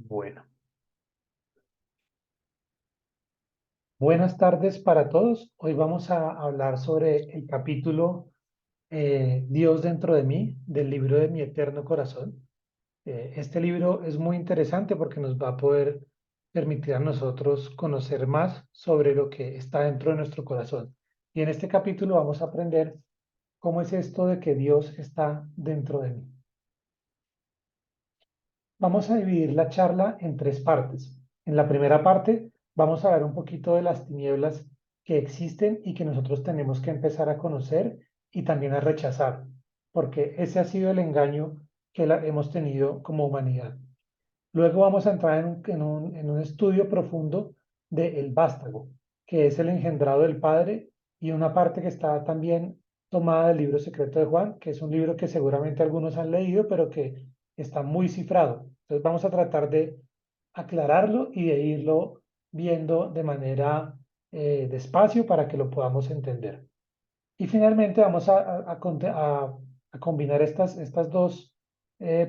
Bueno, buenas tardes para todos. Hoy vamos a hablar sobre el capítulo Dios dentro de mí, del libro de mi eterno corazón. Este libro es muy interesante porque nos va a poder permitir a nosotros conocer más sobre lo que está dentro de nuestro corazón. Y en este capítulo vamos a aprender cómo es esto de que Dios está dentro de mí. Vamos a dividir la charla en tres partes. En la primera parte vamos a ver un poquito de las tinieblas que existen y que nosotros tenemos que empezar a conocer y también a rechazar, porque ese ha sido el engaño que hemos tenido como humanidad. Luego vamos a entrar en un estudio profundo del vástago, que es el engendrado del Padre, y una parte que está también tomada del libro secreto de Juan, que es un libro que seguramente algunos han leído, pero que está muy cifrado. Entonces vamos a tratar de aclararlo y de irlo viendo de manera despacio para que lo podamos entender. Y finalmente vamos a combinar estas dos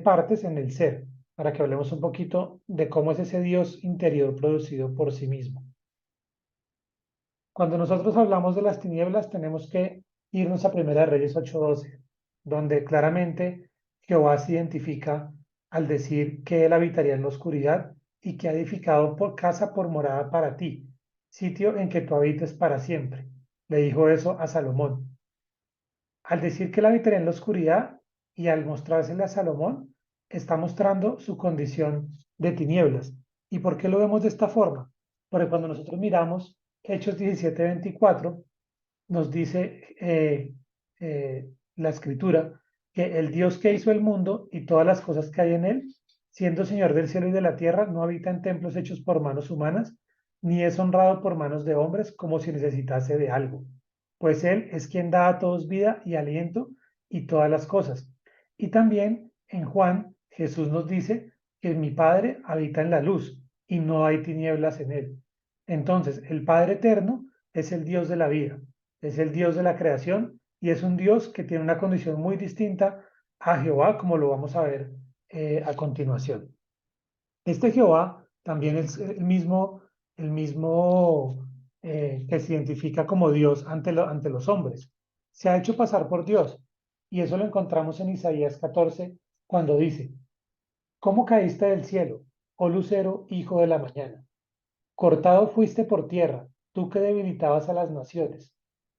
partes en el ser, para que hablemos un poquito de cómo es ese Dios interior producido por sí mismo. Cuando nosotros hablamos de las tinieblas, tenemos que irnos a Primera de Reyes 8:12, donde claramente Jehová se identifica al decir que él habitaría en la oscuridad y que ha edificado por casa por morada para ti, sitio en que tú habites para siempre. Le dijo eso a Salomón. Al decir que él habitaría en la oscuridad y al mostrársela a Salomón, está mostrando su condición de tinieblas. ¿Y por qué lo vemos de esta forma? Porque cuando nosotros miramos Hechos 17:24, nos dice la escritura que el Dios que hizo el mundo y todas las cosas que hay en él, siendo Señor del cielo y de la tierra, no habita en templos hechos por manos humanas, ni es honrado por manos de hombres como si necesitase de algo, pues Él es quien da a todos vida y aliento y todas las cosas. Y también en Juan, Jesús nos dice que mi Padre habita en la luz y no hay tinieblas en Él. Entonces, el Padre eterno es el Dios de la vida, es el Dios de la creación y es un Dios que tiene una condición muy distinta a Jehová, como lo vamos a ver a continuación. Este Jehová también es el mismo que se identifica como Dios ante los hombres. Se ha hecho pasar por Dios y eso lo encontramos en Isaías 14 cuando dice, ¿cómo caíste del cielo, oh lucero, hijo de la mañana? Cortado fuiste por tierra, tú que debilitabas a las naciones,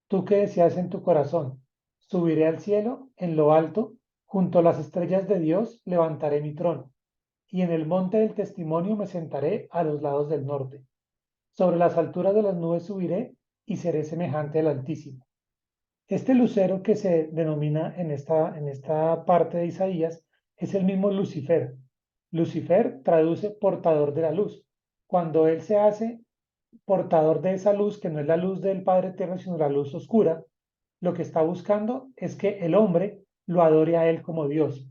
tú que decías en tu corazón, subiré al cielo, en lo alto, junto a las estrellas de Dios, levantaré mi trono, y en el monte del testimonio me sentaré a los lados del norte. Sobre las alturas de las nubes subiré y seré semejante al Altísimo. Este lucero que se denomina en esta parte de Isaías es el mismo Lucifer. Lucifer traduce portador de la luz. Cuando él se hace portador de esa luz, que no es la luz del Padre Eterno, sino la luz oscura, lo que está buscando es que el hombre lo adore a él como Dios.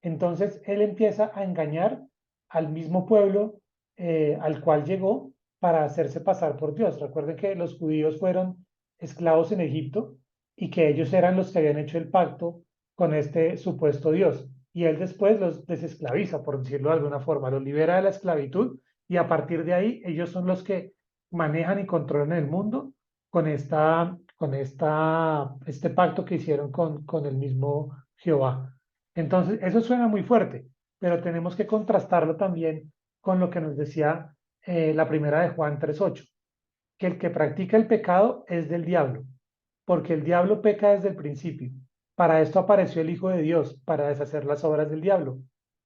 Entonces él empieza a engañar al mismo pueblo al cual llegó para hacerse pasar por Dios. Recuerden que los judíos fueron esclavos en Egipto y que ellos eran los que habían hecho el pacto con este supuesto Dios. Y él después los desesclaviza, por decirlo de alguna forma, los libera de la esclavitud y a partir de ahí ellos son los que manejan y controlan el mundo este pacto que hicieron con el mismo Jehová. Entonces, eso suena muy fuerte, pero tenemos que contrastarlo también con lo que nos decía la primera de Juan 3:8, que el que practica el pecado es del diablo, porque el diablo peca desde el principio. Para esto apareció el Hijo de Dios, para deshacer las obras del diablo.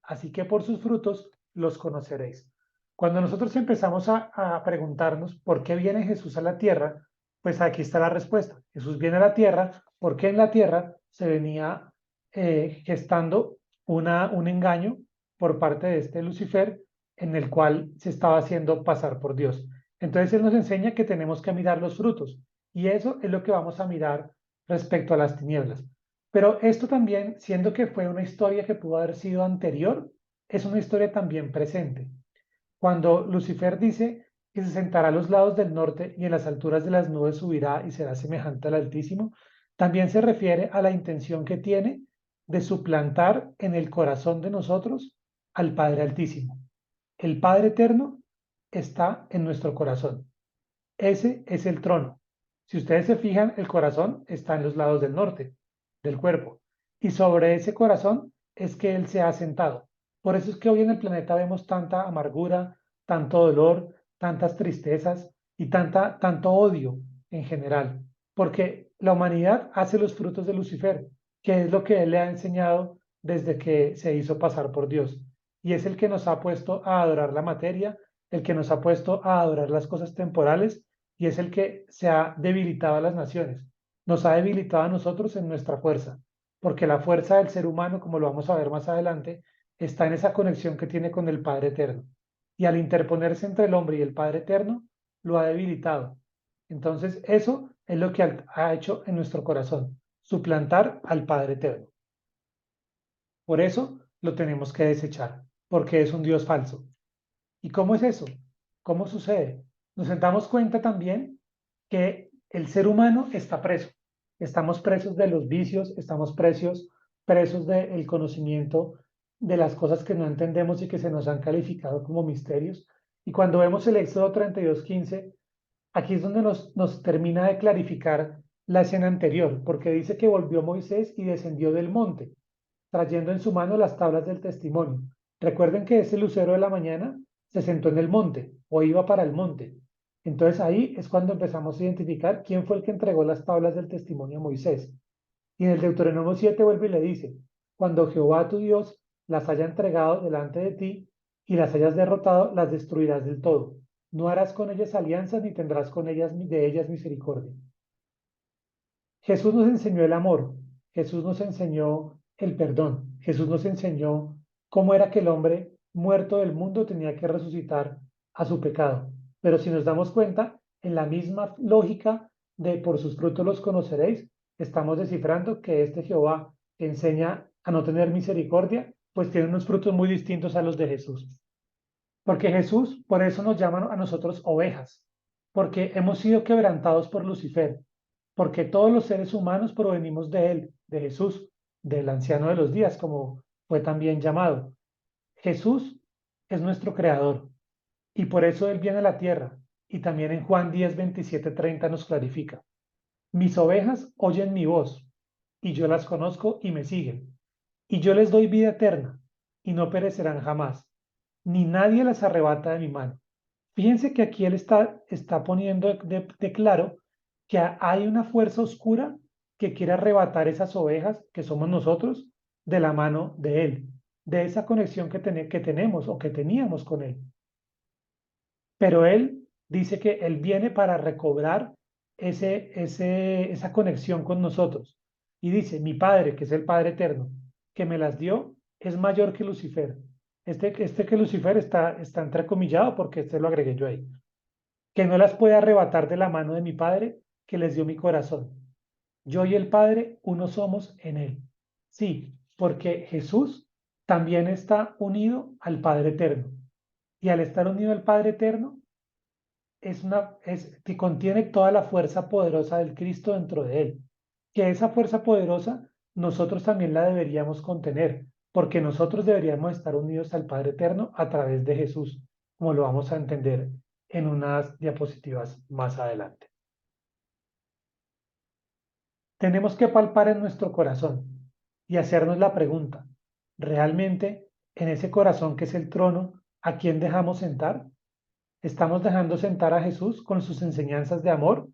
Así que por sus frutos los conoceréis. Cuando nosotros empezamos a preguntarnos por qué viene Jesús a la tierra, pues aquí está la respuesta. Jesús viene a la tierra porque en la tierra se venía gestando un engaño por parte de este Lucifer en el cual se estaba haciendo pasar por Dios. Entonces Él nos enseña que tenemos que mirar los frutos y eso es lo que vamos a mirar respecto a las tinieblas. Pero esto también, siendo que fue una historia que pudo haber sido anterior, es una historia también presente. Cuando Lucifer dice que se sentará a los lados del norte y en las alturas de las nubes subirá y será semejante al Altísimo, también se refiere a la intención que tiene de suplantar en el corazón de nosotros al Padre Altísimo. el Padre Eterno está en nuestro corazón. Ese es el trono. Si ustedes se fijan, el corazón está en los lados del norte del cuerpo. Y sobre ese corazón es que Él se ha sentado. Por eso es que hoy en el planeta vemos tanta amargura, tanto dolor, tantas tristezas y tanto odio en general. Porque la humanidad hace los frutos de Lucifer, que es lo que Él le ha enseñado desde que se hizo pasar por Dios. Y es el que nos ha puesto a adorar la materia, el que nos ha puesto a adorar las cosas temporales y es el que se ha debilitado a las naciones. Nos ha debilitado a nosotros en nuestra fuerza, porque la fuerza del ser humano, como lo vamos a ver más adelante, está en esa conexión que tiene con el Padre Eterno. Y al interponerse entre el hombre y el Padre Eterno, lo ha debilitado. Entonces, eso es lo que ha hecho en nuestro corazón, suplantar al Padre Eterno. Por eso lo tenemos que desechar, porque es un Dios falso. ¿Y cómo es eso? ¿Cómo sucede? Nos damos cuenta también que el ser humano está preso. Estamos presos de los vicios, estamos presos del conocimiento de las cosas que no entendemos y que se nos han calificado como misterios. Y cuando vemos el Éxodo 32:15, aquí es donde nos termina de clarificar la escena anterior, porque dice que volvió Moisés y descendió del monte trayendo en su mano las tablas del testimonio. Recuerden que ese lucero de la mañana se sentó en el monte o iba para el monte. Entonces ahí es cuando empezamos a identificar quién fue el que entregó las tablas del testimonio a Moisés. Y en el Deuteronomio 7 vuelve y le dice, cuando Jehová tu Dios las haya entregado delante de ti y las hayas derrotado, las destruirás del todo. No harás con ellas alianzas ni tendrás con ellas de ellas misericordia. Jesús nos enseñó el amor, Jesús nos enseñó el perdón, Jesús nos enseñó cómo era que el hombre muerto del mundo tenía que resucitar a su pecado. Pero si nos damos cuenta, en la misma lógica de por sus frutos los conoceréis, estamos descifrando que este Jehová que enseña a no tener misericordia, pues tiene unos frutos muy distintos a los de Jesús. Porque Jesús, por eso nos llaman a nosotros ovejas, porque hemos sido quebrantados por Lucifer, porque todos los seres humanos provenimos de él, de Jesús, del anciano de los días, como fue también llamado. Jesús es nuestro creador y por eso él viene a la tierra. Y también en Juan 10, 27, 30 nos clarifica. Mis ovejas oyen mi voz y yo las conozco y me siguen. Y yo les doy vida eterna y no perecerán jamás, ni nadie las arrebata de mi mano. Fíjense que aquí él está poniendo de claro que hay una fuerza oscura que quiere arrebatar esas ovejas que somos nosotros de la mano de él, de esa conexión que tenemos o que teníamos con él. Pero él dice que él viene para recobrar esa conexión con nosotros. Y dice, mi Padre, que es el Padre eterno, que me las dio, es mayor que Lucifer. Este que Lucifer está entrecomillado porque este lo agregué yo ahí. Que no las puede arrebatar de la mano de mi Padre, que les dio mi corazón. Yo y el Padre, uno somos en él. Sí, porque Jesús también está unido al Padre eterno. Y al estar unido al Padre eterno, que contiene toda la fuerza poderosa del Cristo dentro de él. Que esa fuerza poderosa nosotros también la deberíamos contener, porque nosotros deberíamos estar unidos al Padre Eterno a través de Jesús, como lo vamos a entender en unas diapositivas más adelante. Tenemos que palpar en nuestro corazón y hacernos la pregunta, ¿realmente en ese corazón que es el trono, a quién dejamos sentar? ¿Estamos dejando sentar a Jesús con sus enseñanzas de amor?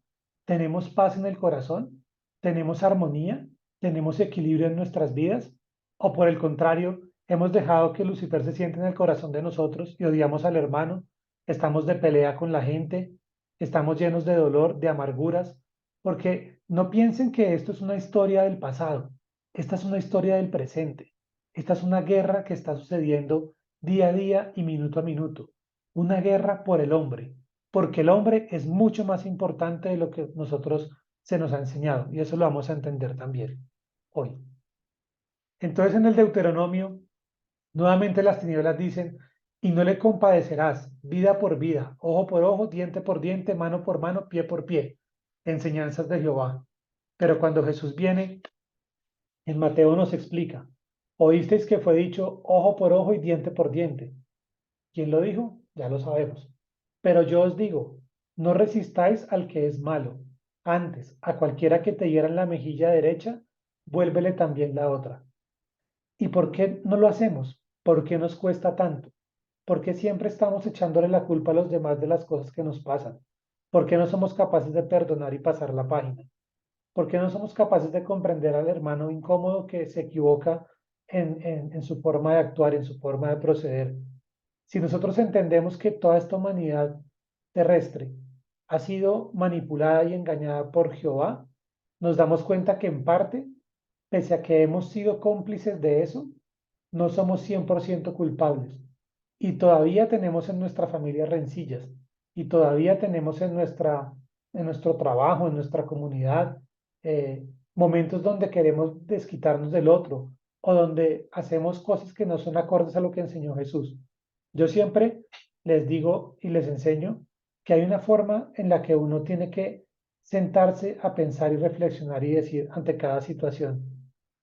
¿Tenemos paz en el corazón? ¿Tenemos armonía? ¿Tenemos equilibrio en nuestras vidas? ¿O por el contrario, hemos dejado que Lucifer se siente en el corazón de nosotros y odiamos al hermano? ¿Estamos de pelea con la gente? ¿Estamos llenos de dolor, de amarguras? Porque no piensen que esto es una historia del pasado. Esta es una historia del presente. Esta es una guerra que está sucediendo día a día y minuto a minuto una guerra por el hombre, porque el hombre es mucho más importante de lo que nosotros se nos ha enseñado, y eso lo vamos a entender también hoy. Entonces en el Deuteronomio, nuevamente las tinieblas dicen, y no le compadecerás vida por vida, ojo por ojo, diente por diente, mano por mano, pie por pie, enseñanzas de Jehová. Pero cuando Jesús viene, en Mateo nos explica, oísteis que fue dicho ojo por ojo y diente por diente. ¿Quién lo dijo? Ya lo sabemos. Pero yo os digo, no resistáis al que es malo. Antes, a cualquiera que te hiera en la mejilla derecha, vuélvele también la otra. ¿Y por qué no lo hacemos? ¿Por qué nos cuesta tanto? ¿Por qué siempre estamos echándole la culpa a los demás de las cosas que nos pasan? ¿Por qué no somos capaces de perdonar y pasar la página? ¿Por qué no somos capaces de comprender al hermano incómodo que se equivoca en su forma de actuar, en su forma de proceder? Si nosotros entendemos que toda esta humanidad terrestre ha sido manipulada y engañada por Jehová, nos damos cuenta que en parte, pese a que hemos sido cómplices de eso, no somos 100% culpables. Y todavía tenemos en nuestra familia rencillas, y todavía tenemos en nuestro trabajo, en nuestra comunidad, eh, momentos donde queremos desquitarnos del otro o donde hacemos cosas que no son acordes a lo que enseñó Jesús. Yo siempre les digo y les enseño que hay una forma en la que uno tiene que sentarse a pensar y reflexionar y decir ante cada situación,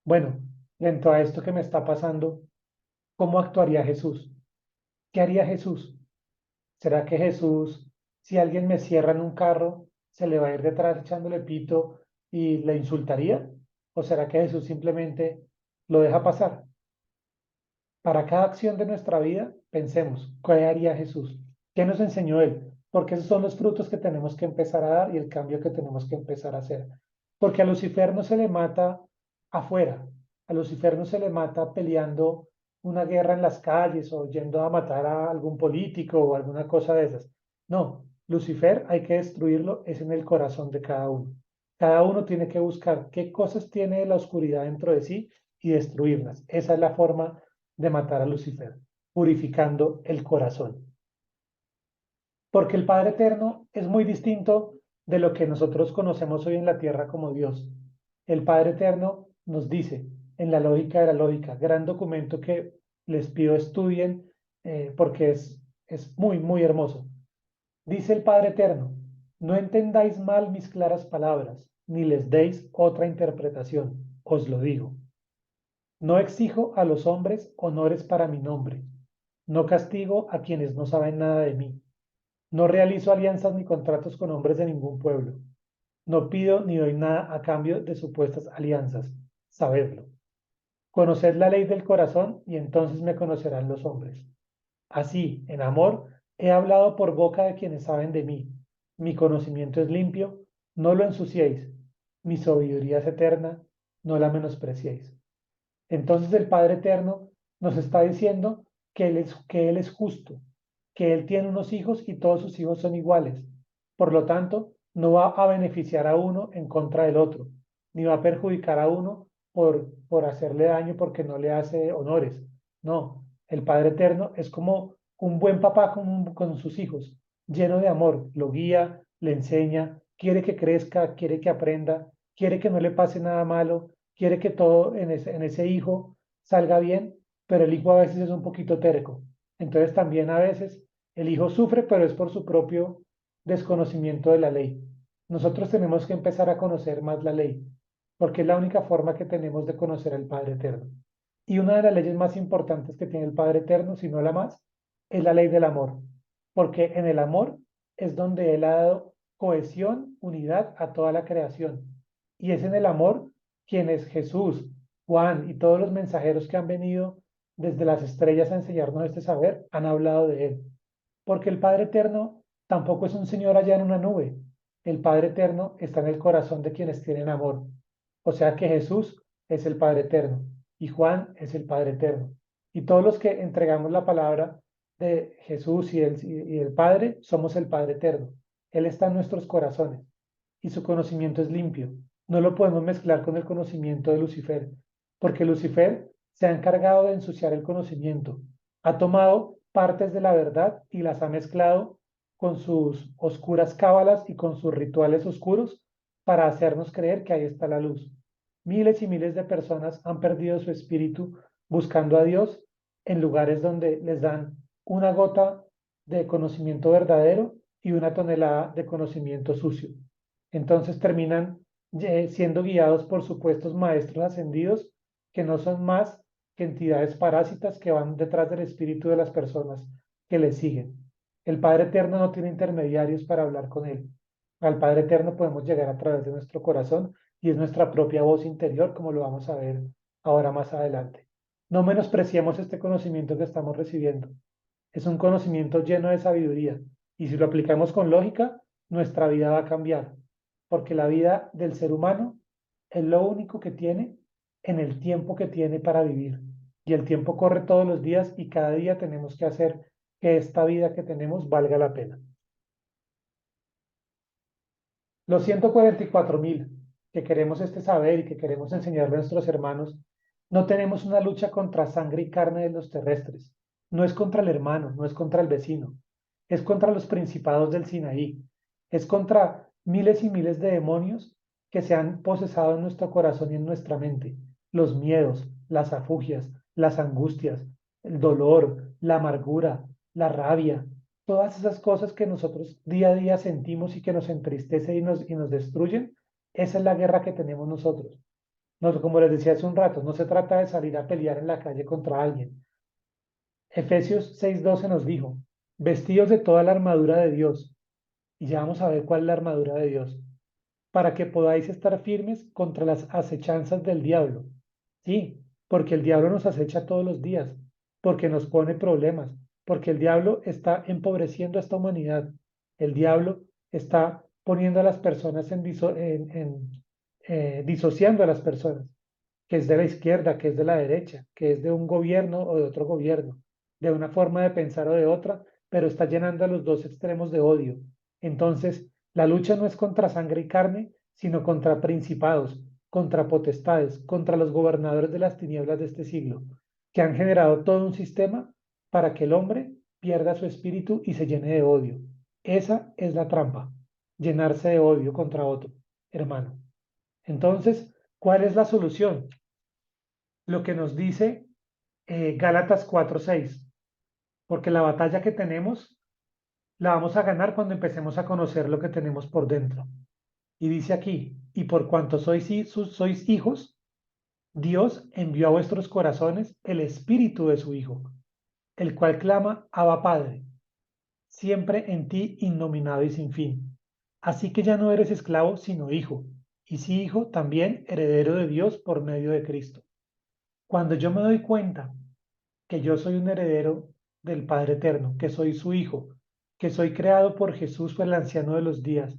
bueno, dentro a esto que me está pasando, ¿cómo actuaría Jesús? ¿Qué haría Jesús? ¿Será que Jesús, si alguien me cierra en un carro, se le va a ir detrás echándole pito y le insultaría? ¿O será que Jesús simplemente lo deja pasar? Para cada acción de nuestra vida, pensemos, ¿qué haría Jesús? ¿Qué nos enseñó Él? Porque esos son los frutos que tenemos que empezar a dar y el cambio que tenemos que empezar a hacer. Porque a Lucifer no se le mata afuera, a Lucifer no se le mata peleando una guerra en las calles o yendo a matar a algún político o alguna cosa de esas. No, Lucifer hay que destruirlo, es en el corazón de cada uno. Cada uno tiene que buscar qué cosas tiene la oscuridad dentro de sí y destruirlas. Esa es la forma de matar a Lucifer, purificando el corazón. Porque el Padre Eterno es muy distinto de lo que nosotros conocemos hoy en la tierra como Dios. El Padre Eterno nos dice, en la lógica de la lógica, gran documento que les pido estudien porque es muy, muy hermoso. Dice el Padre Eterno, no entendáis mal mis claras palabras, ni les deis otra interpretación, os lo digo. No exijo a los hombres honores para mi nombre. No castigo a quienes no saben nada de mí. No realizo alianzas ni contratos con hombres de ningún pueblo. No pido ni doy nada a cambio de supuestas alianzas. Sabedlo. Conoced la ley del corazón y entonces me conocerán los hombres. Así, en amor, he hablado por boca de quienes saben de mí. Mi conocimiento es limpio, no lo ensuciéis. Mi sabiduría es eterna, no la menospreciéis. Entonces el Padre Eterno nos está diciendo que Él es justo, que Él tiene unos hijos y todos sus hijos son iguales. Por lo tanto, no va a beneficiar a uno en contra del otro, ni va a perjudicar a uno por hacerle daño porque no le hace honores. No, el Padre Eterno es como un buen papá con sus hijos, lleno de amor, lo guía, le enseña, quiere que crezca, quiere que aprenda, quiere que no le pase nada malo, quiere que todo en ese hijo salga bien, pero el hijo a veces es un poquito terco. Entonces también a veces el hijo sufre, pero es por su propio desconocimiento de la ley. Nosotros tenemos que empezar a conocer más la ley, porque es la única forma que tenemos de conocer al Padre Eterno. Y una de las leyes más importantes que tiene el Padre Eterno, si no la más, es la ley del amor, porque en el amor es donde Él ha dado cohesión, unidad a toda la creación. Y es en el amor quienes Jesús, Juan y todos los mensajeros que han venido desde las estrellas a enseñarnos este saber, han hablado de Él. Porque el Padre Eterno tampoco es un Señor allá en una nube. El Padre Eterno está en el corazón de quienes tienen amor. O sea que Jesús es el Padre Eterno y Juan es el Padre Eterno. Y todos los que entregamos la palabra de Jesús y el Padre, somos el Padre Eterno. Él está en nuestros corazones y su conocimiento es limpio. No lo podemos mezclar con el conocimiento de Lucifer, porque Lucifer se ha encargado de ensuciar el conocimiento. Ha tomado partes de la verdad y las ha mezclado con sus oscuras cábalas y con sus rituales oscuros para hacernos creer que ahí está la luz. Miles y miles de personas han perdido su espíritu buscando a Dios en lugares donde les dan una gota de conocimiento verdadero y una tonelada de conocimiento sucio. Entonces terminan siendo guiados por supuestos maestros ascendidos que no son más que entidades parásitas que van detrás del espíritu de las personas que le siguen. El Padre Eterno no tiene intermediarios para hablar con Él. Al Padre Eterno podemos llegar a través de nuestro corazón y es nuestra propia voz interior, como lo vamos a ver ahora más adelante. No menospreciemos este conocimiento que estamos recibiendo. Es un conocimiento lleno de sabiduría y si lo aplicamos con lógica, nuestra vida va a cambiar, porque la vida del ser humano es lo único que tiene en el tiempo que tiene para vivir. Y el tiempo corre todos los días y cada día tenemos que hacer que esta vida que tenemos valga la pena. Los 144.000 que queremos este saber y que queremos enseñarle a nuestros hermanos, no tenemos una lucha contra sangre y carne de los terrestres. No es contra el hermano, no es contra el vecino, es contra los principados del Sinaí, es contra miles y miles de demonios que se han posesado en nuestro corazón y en nuestra mente. Los miedos, las afugias, las angustias, el dolor, la amargura, la rabia, todas esas cosas que nosotros día a día sentimos y que nos entristece y nos destruyen, esa es la guerra que tenemos nosotros. Como les decía hace un rato, no se trata de salir a pelear en la calle contra alguien. Efesios 6:12 nos dijo, vestidos de toda la armadura de Dios, y ya vamos a ver cuál es la armadura de Dios, para que podáis estar firmes contra las acechanzas del diablo. Sí, porque el diablo nos acecha todos los días, porque nos pone problemas, porque el diablo está empobreciendo a esta humanidad. El diablo está poniendo a las personas disociando a las personas, que es de la izquierda, que es de la derecha, que es de un gobierno o de otro gobierno, de una forma de pensar o de otra, pero está llenando a los dos extremos de odio. Entonces, la lucha no es contra sangre y carne, sino contra principados, contra potestades, contra los gobernadores de las tinieblas de este siglo, que han generado todo un sistema para que el hombre pierda su espíritu y se llene de odio. Esa es la trampa, llenarse de odio contra otro, hermano. Entonces, ¿cuál es la solución? Lo que nos dice Gálatas 4:6, porque la batalla que tenemos la vamos a ganar cuando empecemos a conocer lo que tenemos por dentro. Y dice aquí, y por cuanto sois hijos, Dios envió a vuestros corazones el espíritu de su Hijo, el cual clama, Abba Padre, siempre en ti innominado y sin fin. Así que ya no eres esclavo, sino hijo, y si hijo, también heredero de Dios por medio de Cristo. Cuando yo me doy cuenta que yo soy un heredero del Padre Eterno, que soy su hijo, que soy creado por Jesús, por el anciano de los días,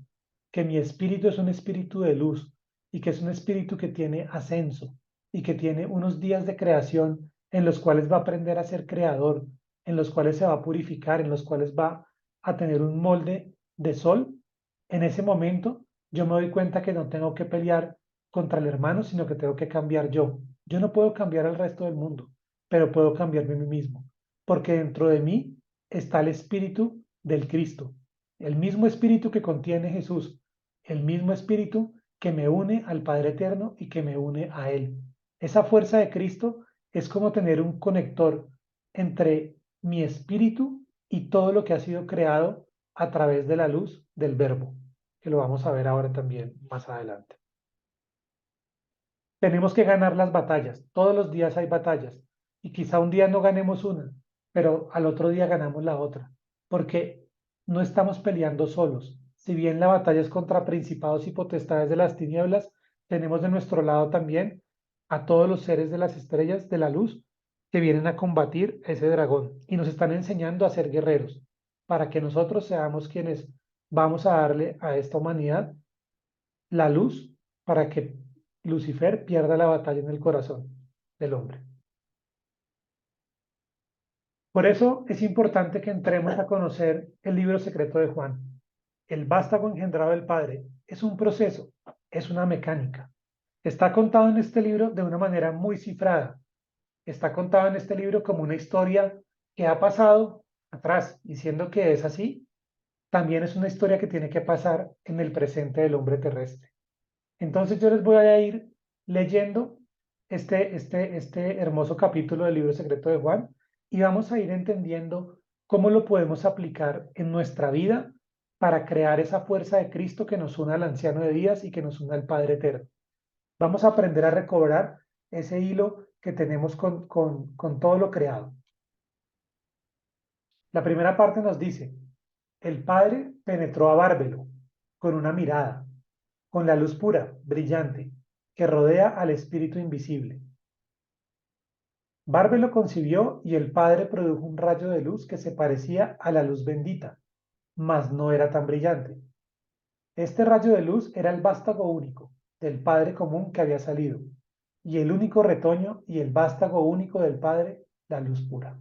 que mi espíritu es un espíritu de luz y que es un espíritu que tiene ascenso y que tiene unos días de creación en los cuales va a aprender a ser creador, en los cuales se va a purificar, en los cuales va a tener un molde de sol. En ese momento yo me doy cuenta que no tengo que pelear contra el hermano, sino que tengo que cambiar yo. Yo no puedo cambiar al resto del mundo, pero puedo cambiarme a mí mismo, porque dentro de mí está el espíritu del Cristo, el mismo espíritu que contiene Jesús, el mismo espíritu que me une al Padre Eterno y que me une a Él. Esa fuerza de Cristo es como tener un conector entre mi espíritu y todo lo que ha sido creado a través de la luz del Verbo, que lo vamos a ver ahora también más adelante. Tenemos que ganar las batallas. Todos los días hay batallas. Y quizá un día no ganemos una, pero al otro día ganamos la otra. Porque no estamos peleando solos. Si bien la batalla es contra principados y potestades de las tinieblas, tenemos de nuestro lado también a todos los seres de las estrellas de la luz que vienen a combatir ese dragón y nos están enseñando a ser guerreros para que nosotros seamos quienes vamos a darle a esta humanidad la luz para que Lucifer pierda la batalla en el corazón del hombre. Por eso es importante que entremos a conocer el libro secreto de Juan. El vástago engendrado del Padre es un proceso, es una mecánica. Está contado en este libro de una manera muy cifrada. Está contado en este libro como una historia que ha pasado atrás, diciendo que es así. También es una historia que tiene que pasar en el presente del hombre terrestre. Entonces yo les voy a ir leyendo este hermoso capítulo del libro secreto de Juan y vamos a ir entendiendo cómo lo podemos aplicar en nuestra vida para crear esa fuerza de Cristo que nos une al anciano de días y que nos une al Padre eterno. Vamos a aprender a recobrar ese hilo que tenemos con todo lo creado. La primera parte nos dice, el Padre penetró a Bárbelo con una mirada, con la luz pura, brillante, que rodea al Espíritu invisible. Bárbelo concibió y el Padre produjo un rayo de luz que se parecía a la luz bendita, mas no era tan brillante. Este rayo de luz era el vástago único del Padre común que había salido, y el único retoño y el vástago único del Padre, la luz pura.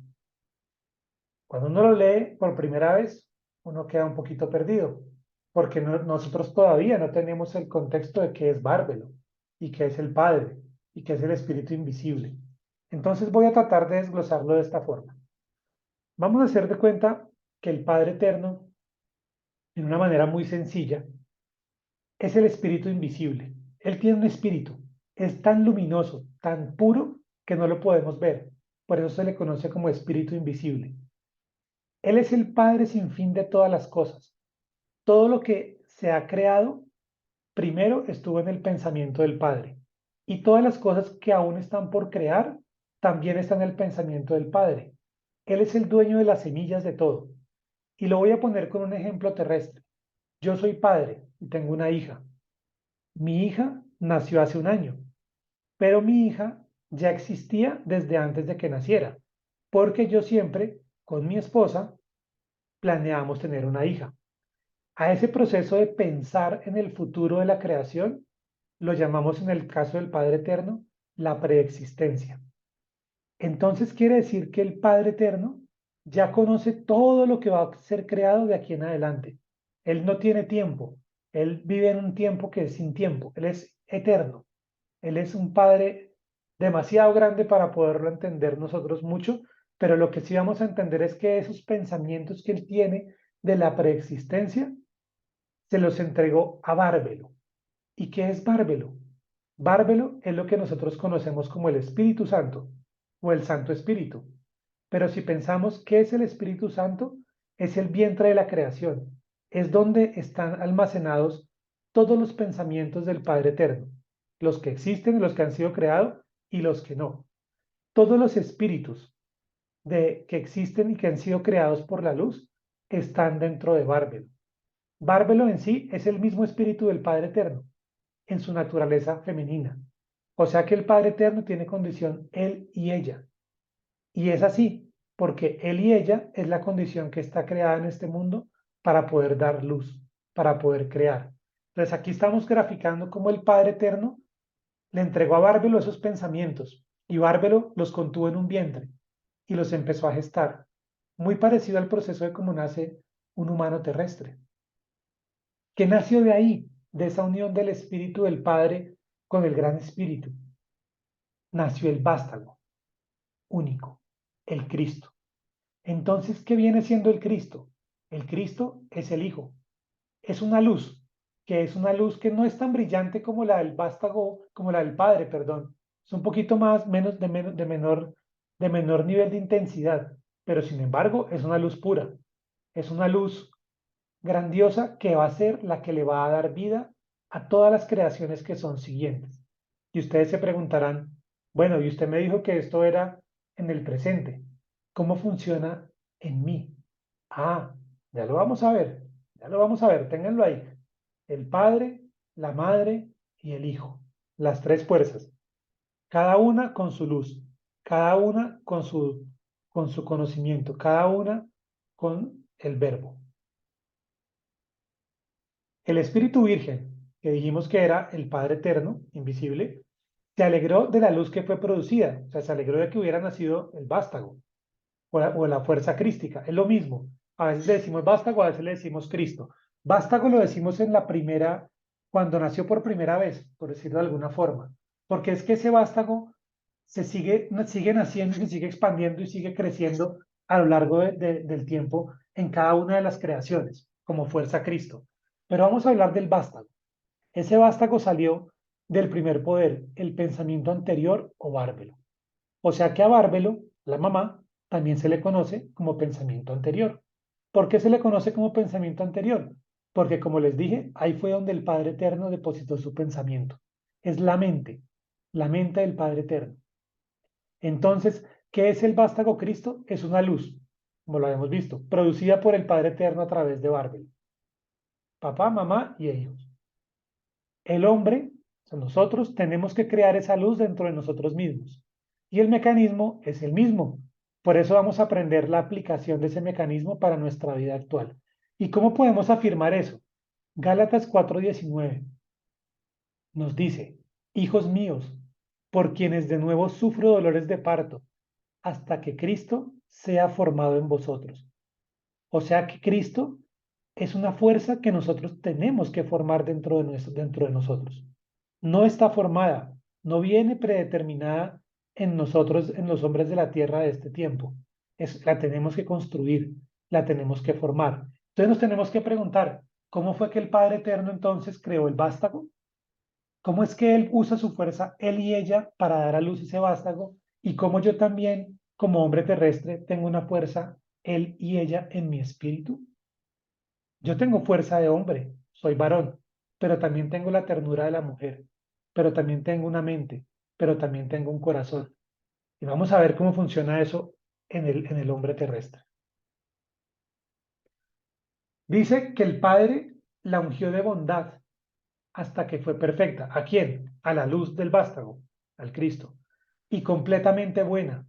Cuando uno lo lee por primera vez, uno queda un poquito perdido, porque nosotros todavía no tenemos el contexto de qué es Bárbelo, y qué es el Padre, y qué es el Espíritu invisible. Entonces voy a tratar de desglosarlo de esta forma. Vamos a hacer de cuenta que el Padre Eterno, en una manera muy sencilla, es el Espíritu invisible. Él tiene un espíritu, es tan luminoso, tan puro, que no lo podemos ver. Por eso se le conoce como Espíritu invisible. Él es el Padre sin fin de todas las cosas. Todo lo que se ha creado, primero estuvo en el pensamiento del Padre. Y todas las cosas que aún están por crear, también están en el pensamiento del Padre. Él es el dueño de las semillas de todo. Y lo voy a poner con un ejemplo terrestre. Yo soy padre y tengo una hija. Mi hija nació hace un año, pero mi hija ya existía desde antes de que naciera, porque yo siempre, con mi esposa, planeamos tener una hija. A ese proceso de pensar en el futuro de la creación lo llamamos en el caso del Padre Eterno la preexistencia. Entonces quiere decir que el Padre Eterno ya conoce todo lo que va a ser creado de aquí en adelante. Él no tiene tiempo, él vive en un tiempo que es sin tiempo, él es eterno, él es un Padre demasiado grande para poderlo entender nosotros mucho, pero lo que sí vamos a entender es que esos pensamientos que él tiene de la preexistencia se los entregó a Bárbelo. ¿Y qué es Bárbelo? Bárbelo es lo que nosotros conocemos como el Espíritu Santo o el Santo Espíritu. Pero si pensamos qué es el Espíritu Santo, es el vientre de la creación, es donde están almacenados todos los pensamientos del Padre Eterno, los que existen, los que han sido creados y los que no. Todos los espíritus que existen y que han sido creados por la luz están dentro de Bárbelo. Bárbelo en sí es el mismo espíritu del Padre Eterno, en su naturaleza femenina. O sea que el Padre Eterno tiene condición él y ella. Y es así, porque él y ella es la condición que está creada en este mundo para poder dar luz, para poder crear. Entonces aquí estamos graficando cómo el Padre Eterno le entregó a Bárbelo esos pensamientos y Bárbelo los contuvo en un vientre y los empezó a gestar. Muy parecido al proceso de cómo nace un humano terrestre. ¿Qué nació de ahí? De esa unión del Espíritu del Padre con el Gran Espíritu. Nació el vástago único, el Cristo. Entonces, ¿qué viene siendo el Cristo? El Cristo es el Hijo. Es una luz, que es una luz que no es tan brillante como la del vástago, como la del Padre, perdón. Es un poquito más, de menor nivel de intensidad, pero sin embargo es una luz pura. Es una luz grandiosa que va a ser la que le va a dar vida a todas las creaciones que son siguientes. Y ustedes se preguntarán, bueno, y usted me dijo que esto era en el presente. ¿Cómo funciona en mí? Ah, ya lo vamos a ver, ya lo vamos a ver, ténganlo ahí. El Padre, la Madre y el Hijo, las tres fuerzas, cada una con su luz, cada una con su conocimiento, cada una con el verbo. El Espíritu Virgen, que dijimos que era el Padre Eterno, invisible, se alegró de la luz que fue producida, o sea, se alegró de que hubiera nacido el vástago o la fuerza crística, es lo mismo. A veces le decimos vástago, a veces le decimos Cristo. Vástago lo decimos en la primera, cuando nació por primera vez, por decirlo de alguna forma, porque es que ese vástago sigue naciendo, se sigue expandiendo y sigue creciendo a lo largo del tiempo en cada una de las creaciones, como fuerza Cristo. Pero vamos a hablar del vástago. Ese vástago salió del primer poder, el pensamiento anterior o bárbelo. O sea que a Bárbelo, la mamá, también se le conoce como pensamiento anterior. ¿Por qué se le conoce como pensamiento anterior? Porque como les dije, ahí fue donde el Padre Eterno depositó su pensamiento. Es la mente del Padre Eterno. Entonces, ¿qué es el vástago Cristo? Es una luz. como lo habíamos visto, producida por el Padre Eterno a través de Barbel, papá, mamá y ellos. El hombre, o sea, nosotros tenemos que crear esa luz dentro de nosotros mismos. Y el mecanismo es el mismo. Por eso vamos a aprender la aplicación de ese mecanismo para nuestra vida actual. ¿Y cómo podemos afirmar eso? Gálatas 4:19 nos dice, hijos míos, por quienes de nuevo sufro dolores de parto, hasta que Cristo sea formado en vosotros. O sea que Cristo es una fuerza que nosotros tenemos que formar dentro de nosotros. No está formada, no viene predeterminada en nosotros, en los hombres de la tierra de este tiempo. La tenemos que construir, la tenemos que formar. Entonces nos tenemos que preguntar, ¿cómo fue que el Padre Eterno entonces creó el vástago? ¿Cómo es que Él usa su fuerza, Él y ella, para dar a luz ese vástago? Y cómo yo también, como hombre terrestre, tengo una fuerza, Él y ella, en mi espíritu. Yo tengo fuerza de hombre, soy varón, pero también tengo la ternura de la mujer, pero también tengo una mente, pero también tengo un corazón. Y vamos a ver cómo funciona eso en el hombre terrestre. Dice que el Padre la ungió de bondad hasta que fue perfecta. ¿A quién? A la luz del vástago, al Cristo. Y completamente buena,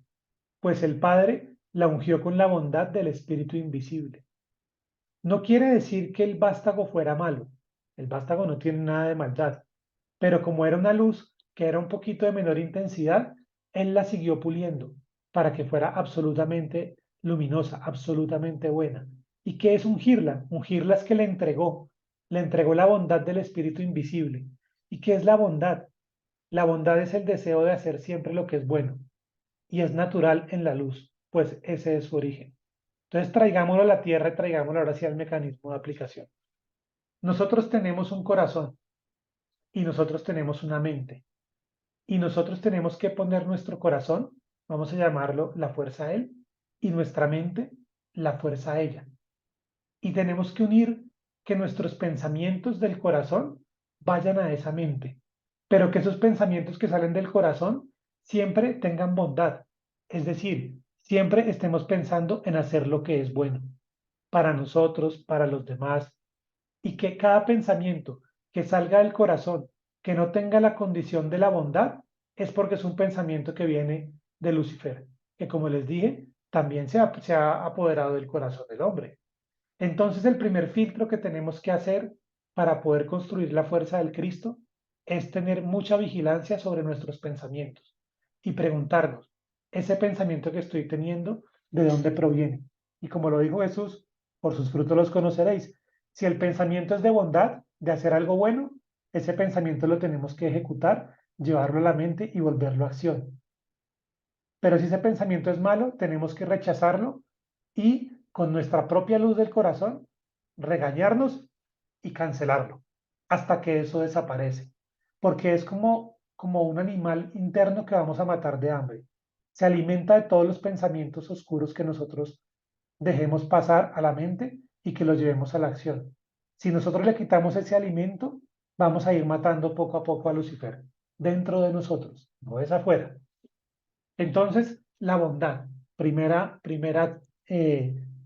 pues el Padre la ungió con la bondad del Espíritu invisible. No quiere decir que el vástago fuera malo. El vástago no tiene nada de maldad. Pero como era una luz que era un poquito de menor intensidad, él la siguió puliendo para que fuera absolutamente luminosa, absolutamente buena. ¿Y qué es ungirla? Ungirla es que le entregó la bondad del Espíritu invisible. ¿Y qué es la bondad? La bondad es el deseo de hacer siempre lo que es bueno y es natural en la luz, pues ese es su origen. Entonces traigámoslo a la tierra y traigámoslo ahora sí al mecanismo de aplicación. Nosotros tenemos un corazón y nosotros tenemos una mente. Y nosotros tenemos que poner nuestro corazón, vamos a llamarlo la fuerza a él, y nuestra mente la fuerza a ella. Y tenemos que unir que nuestros pensamientos del corazón vayan a esa mente, pero que esos pensamientos que salen del corazón siempre tengan bondad. Es decir, siempre estemos pensando en hacer lo que es bueno para nosotros, para los demás, y que cada pensamiento que salga del corazón, que no tenga la condición de la bondad, es porque es un pensamiento que viene de Lucifer, que como les dije, también se ha apoderado del corazón del hombre. Entonces el primer filtro que tenemos que hacer para poder construir la fuerza del Cristo es tener mucha vigilancia sobre nuestros pensamientos y preguntarnos, ese pensamiento que estoy teniendo, ¿de dónde proviene? Y como lo dijo Jesús, por sus frutos los conoceréis. Si el pensamiento es de bondad, de hacer algo bueno, ese pensamiento lo tenemos que ejecutar, llevarlo a la mente y volverlo a acción. Pero si ese pensamiento es malo, tenemos que rechazarlo y con nuestra propia luz del corazón regañarnos y cancelarlo hasta que eso desaparece. Porque es como un animal interno que vamos a matar de hambre. Se alimenta de todos los pensamientos oscuros que nosotros dejemos pasar a la mente y que los llevemos a la acción. Si nosotros le quitamos ese alimento, vamos a ir matando poco a poco a Lucifer dentro de nosotros, no es afuera. Entonces, la bondad, primera,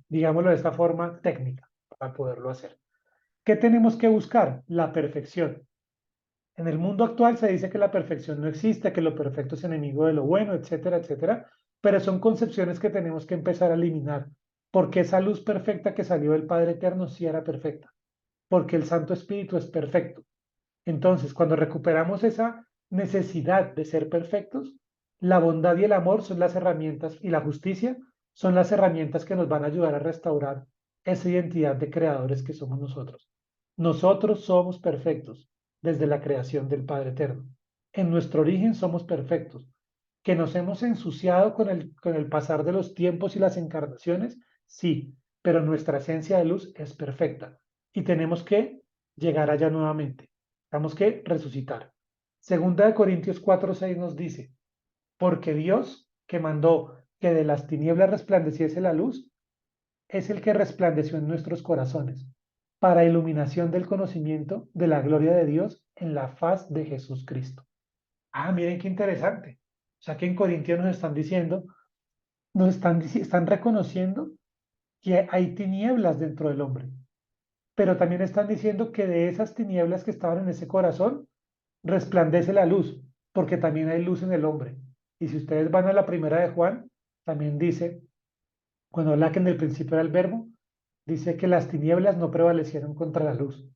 digámoslo de esta forma, técnica para poderlo hacer. ¿Qué tenemos que buscar? La perfección. En el mundo actual se dice que la perfección no existe, que lo perfecto es enemigo de lo bueno, etcétera, etcétera, pero son concepciones que tenemos que empezar a eliminar, porque esa luz perfecta que salió del Padre Eterno sí era perfecta, porque el Santo Espíritu es perfecto. Entonces, cuando recuperamos esa necesidad de ser perfectos, la bondad y el amor son las herramientas y la justicia son las herramientas que nos van a ayudar a restaurar esa identidad de creadores que somos nosotros. Nosotros somos perfectos desde la creación del Padre Eterno. En nuestro origen somos perfectos. Que nos hemos ensuciado con el pasar de los tiempos y las encarnaciones, sí, pero nuestra esencia de luz es perfecta y tenemos que llegar allá nuevamente. Tenemos que resucitar. Segunda de Corintios 4:6 nos dice, porque Dios que mandó que de las tinieblas resplandeciese la luz, es el que resplandeció en nuestros corazones, para iluminación del conocimiento de la gloria de Dios en la faz de Jesús Cristo. Ah, miren qué interesante. O sea que en Corintios nos están diciendo, están reconociendo que hay tinieblas dentro del hombre, pero también están diciendo que de esas tinieblas que estaban en ese corazón resplandece la luz, porque también hay luz en el hombre. Y si ustedes van a la primera de Juan, también dice, cuando habla que en el principio era el verbo, dice que las tinieblas no prevalecieron contra la luz.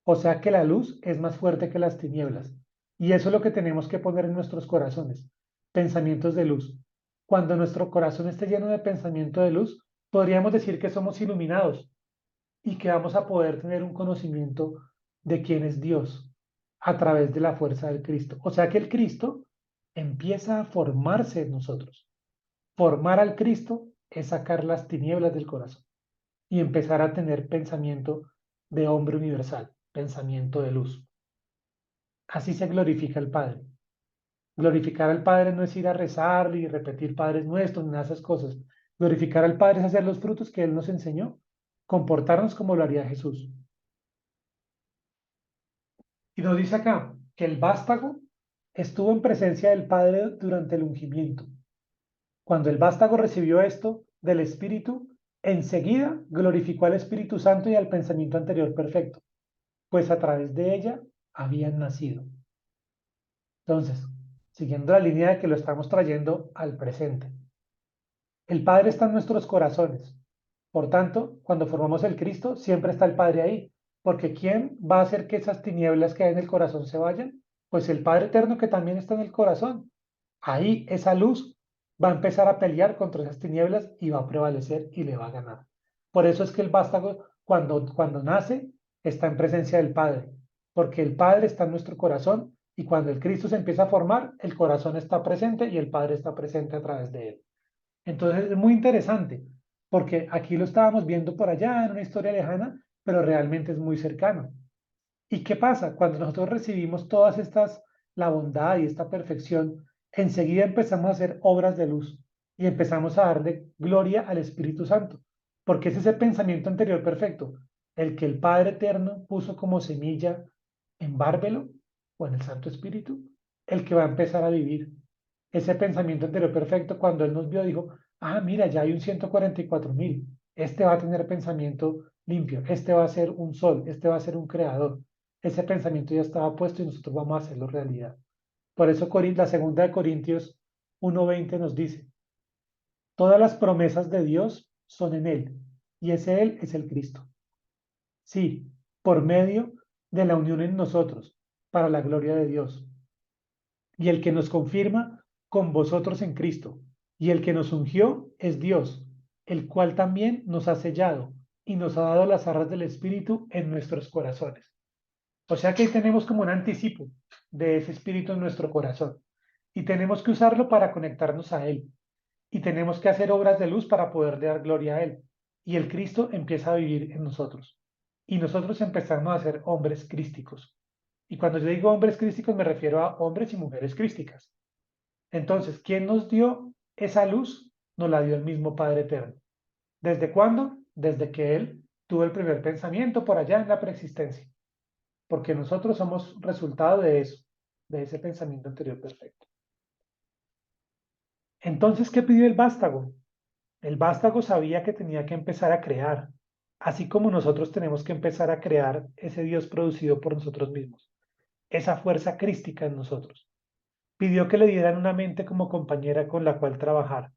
O sea que la luz es más fuerte que las tinieblas. Y eso es lo que tenemos que poner en nuestros corazones, pensamientos de luz. Cuando nuestro corazón esté lleno de pensamiento de luz, podríamos decir que somos iluminados y que vamos a poder tener un conocimiento de quién es Dios a través de la fuerza del Cristo. O sea que el Cristo empieza a formarse en nosotros. Formar al Cristo es sacar las tinieblas del corazón y empezar a tener pensamiento de hombre universal, pensamiento de luz. Así se glorifica al Padre. Glorificar al Padre no es ir a rezar y repetir Padres Nuestros, ni nada de esas cosas. Glorificar al Padre es hacer los frutos que Él nos enseñó, comportarnos como lo haría Jesús. Y nos dice acá que el vástago estuvo en presencia del Padre durante el ungimiento. Cuando el vástago recibió esto del Espíritu, enseguida glorificó al Espíritu Santo y al pensamiento anterior perfecto, pues a través de ella habían nacido. Entonces, siguiendo la línea de que lo estamos trayendo al presente, el Padre está en nuestros corazones. Por tanto, cuando formamos el Cristo, siempre está el Padre ahí, porque ¿quién va a hacer que esas tinieblas que hay en el corazón se vayan? Pues el Padre eterno que también está en el corazón. Ahí esa luz va a empezar a pelear contra esas tinieblas y va a prevalecer y le va a ganar. Por eso es que el vástago, cuando nace, está en presencia del Padre, porque el Padre está en nuestro corazón y cuando el Cristo se empieza a formar, el corazón está presente y el Padre está presente a través de él. Entonces es muy interesante, porque aquí lo estábamos viendo por allá en una historia lejana, pero realmente es muy cercano. ¿Y qué pasa? Cuando nosotros recibimos todas estas, la bondad y esta perfección, enseguida empezamos a hacer obras de luz y empezamos a darle gloria al Espíritu Santo, porque es ese pensamiento anterior perfecto, el que el Padre Eterno puso como semilla en Bárbelo o en el Santo Espíritu, el que va a empezar a vivir. Ese pensamiento anterior perfecto, cuando Él nos vio, dijo, ah, mira, ya hay un 144.000, este va a tener pensamiento limpio, este va a ser un sol, este va a ser un creador. Ese pensamiento ya estaba puesto y nosotros vamos a hacerlo realidad. Por eso la segunda de Corintios 1:20 nos dice, todas las promesas de Dios son en Él, y ese Él es el Cristo. Sí, por medio de la unión en nosotros, para la gloria de Dios. Y el que nos confirma con vosotros en Cristo, y el que nos ungió es Dios, el cual también nos ha sellado y nos ha dado las arras del Espíritu en nuestros corazones. O sea que ahí tenemos como un anticipo de ese Espíritu en nuestro corazón. Y tenemos que usarlo para conectarnos a Él. Y tenemos que hacer obras de luz para poder dar gloria a Él. Y el Cristo empieza a vivir en nosotros. Y nosotros empezamos a ser hombres crísticos. Y cuando yo digo hombres crísticos me refiero a hombres y mujeres crísticas. Entonces, ¿quién nos dio esa luz? Nos la dio el mismo Padre Eterno. ¿Desde cuándo? Desde que Él tuvo el primer pensamiento por allá en la preexistencia. Porque nosotros somos resultado de eso, de ese pensamiento anterior perfecto. Entonces, ¿qué pidió el vástago? El vástago sabía que tenía que empezar a crear, así como nosotros tenemos que empezar a crear ese Dios producido por nosotros mismos, esa fuerza crística en nosotros. Pidió que le dieran una mente como compañera con la cual trabajar,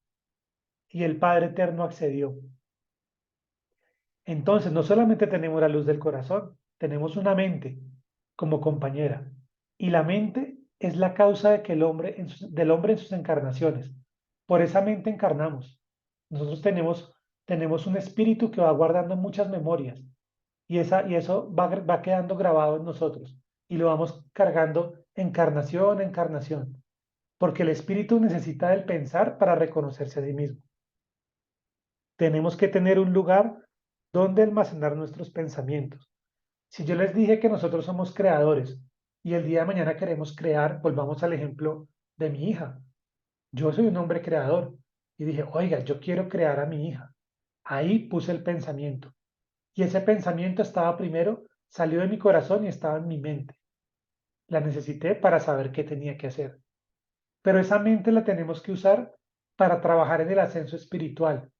y el Padre Eterno accedió. Entonces, no solamente tenemos la luz del corazón, tenemos una mente como compañera. Y la mente es la causa de que del hombre en sus encarnaciones. Por esa mente encarnamos. Nosotros tenemos un espíritu que va guardando muchas memorias y eso va quedando grabado en nosotros y lo vamos cargando encarnación a encarnación, porque el espíritu necesita del pensar para reconocerse a sí mismo. Tenemos que tener un lugar donde almacenar nuestros pensamientos. Si yo les dije que nosotros somos creadores y el día de mañana queremos crear, volvamos al ejemplo de mi hija. Yo soy un hombre creador y dije, oiga, yo quiero crear a mi hija. Ahí puse el pensamiento y ese pensamiento estaba primero, salió de mi corazón y estaba en mi mente. La necesité para saber qué tenía que hacer. Pero esa mente la tenemos que usar para trabajar en el ascenso espiritual,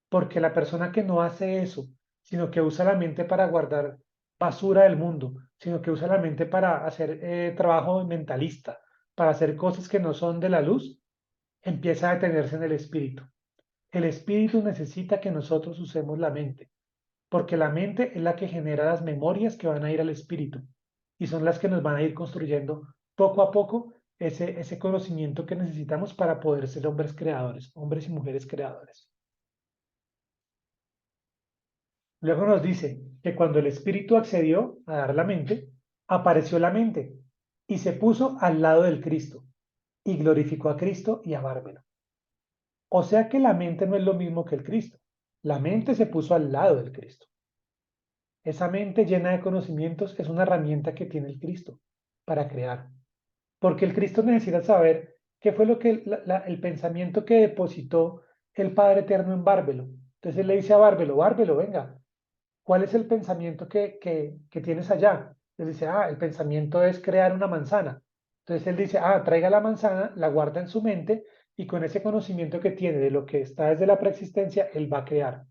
porque la persona que no hace eso, sino que usa la mente para guardar basura del mundo, sino que usa la mente para hacer trabajo mentalista, para hacer cosas que no son de la luz, empieza a detenerse en el espíritu. El espíritu necesita que nosotros usemos la mente, porque la mente es la que genera las memorias que van a ir al espíritu y son las que nos van a ir construyendo poco a poco ese conocimiento que necesitamos para poder ser hombres creadores, hombres y mujeres creadores. Luego nos dice que cuando el espíritu accedió a dar la mente, apareció la mente y se puso al lado del Cristo y glorificó a Cristo y a Bárbaro. O sea que la mente no es lo mismo que el Cristo. La mente se puso al lado del Cristo. Esa mente llena de conocimientos es una herramienta que tiene el Cristo para crear. Porque el Cristo necesita saber qué fue lo que el pensamiento que depositó el Padre Eterno en Bárbelo. Entonces él le dice a Bárbelo, Bárbelo, venga, ¿cuál es el pensamiento que tienes allá? Él dice, el pensamiento es crear una manzana. Entonces él dice, traiga la manzana, la guarda en su mente y con ese conocimiento que tiene de lo que está desde la preexistencia, él va a crear.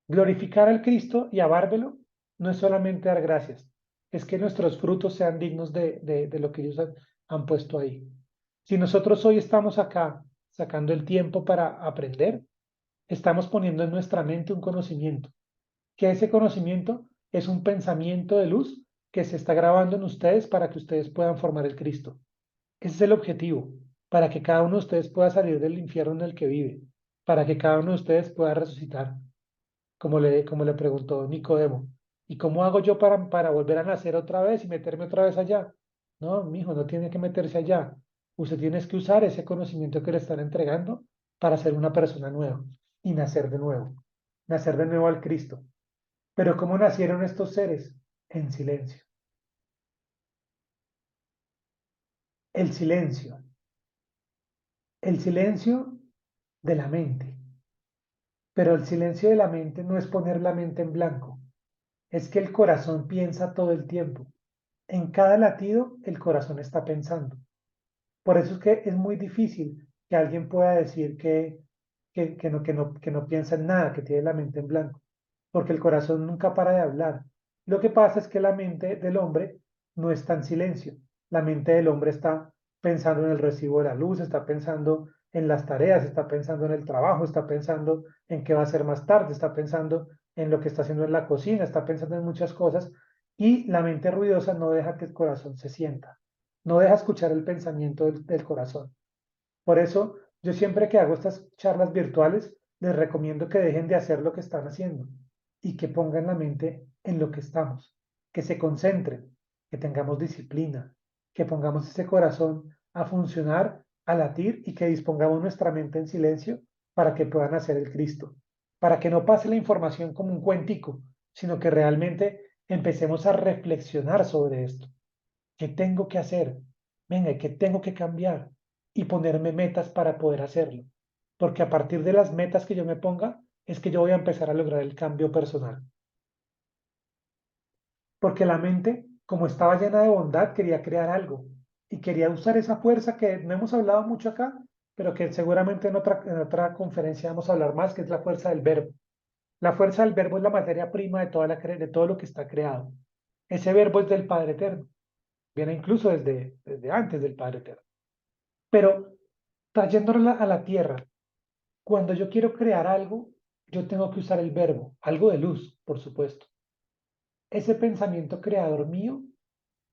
Glorificar al Cristo y amárvelo no es solamente dar gracias, es que nuestros frutos sean dignos de lo que ellos han puesto ahí. Si nosotros hoy estamos acá sacando el tiempo para aprender, estamos poniendo en nuestra mente un conocimiento, que ese conocimiento es un pensamiento de luz que se está grabando en ustedes para que ustedes puedan formar el Cristo. Ese es el objetivo, para que cada uno de ustedes pueda salir del infierno en el que vive, para que cada uno de ustedes pueda resucitar como le preguntó Nicodemo. ¿Y cómo hago yo para volver a nacer otra vez y meterme otra vez allá? No, mijo, no tiene que meterse allá. Usted tiene que usar ese conocimiento que le están entregando para ser una persona nueva y nacer de nuevo al Cristo. Pero ¿cómo nacieron estos seres? En silencio. El silencio. El silencio de la mente. Pero el silencio de la mente no es poner la mente en blanco. Es que el corazón piensa todo el tiempo. En cada latido, el corazón está pensando. Por eso es que es muy difícil que alguien pueda decir que no piensa en nada, que tiene la mente en blanco, porque el corazón nunca para de hablar. Lo que pasa es que la mente del hombre no está en silencio. La mente del hombre está pensando en el recibo de la luz, está pensando en las tareas, está pensando en el trabajo, está pensando en qué va a hacer más tarde, está pensando en lo que está haciendo en la cocina, está pensando en muchas cosas y la mente ruidosa no deja que el corazón se sienta, no deja escuchar el pensamiento del corazón. Por eso, yo siempre que hago estas charlas virtuales, les recomiendo que dejen de hacer lo que están haciendo y que pongan la mente en lo que estamos, que se concentren, que tengamos disciplina, que pongamos ese corazón a funcionar, a latir y que dispongamos nuestra mente en silencio para que puedan hacer el Cristo, para que no pase la información como un cuentico, sino que realmente empecemos a reflexionar sobre esto. ¿Qué tengo que hacer? Venga, ¿qué tengo que cambiar? Y ponerme metas para poder hacerlo. Porque a partir de las metas que yo me ponga, es que yo voy a empezar a lograr el cambio personal. Porque la mente, como estaba llena de bondad, quería crear algo y quería usar esa fuerza que no hemos hablado mucho acá, pero que seguramente en otra conferencia vamos a hablar más, que es la fuerza del verbo. La fuerza del verbo es la materia prima de, de todo lo que está creado. Ese verbo es del Padre Eterno, viene incluso desde antes del Padre Eterno. Pero trayéndola a la tierra, cuando yo quiero crear algo, yo tengo que usar el verbo, algo de luz, por supuesto. Ese pensamiento creador mío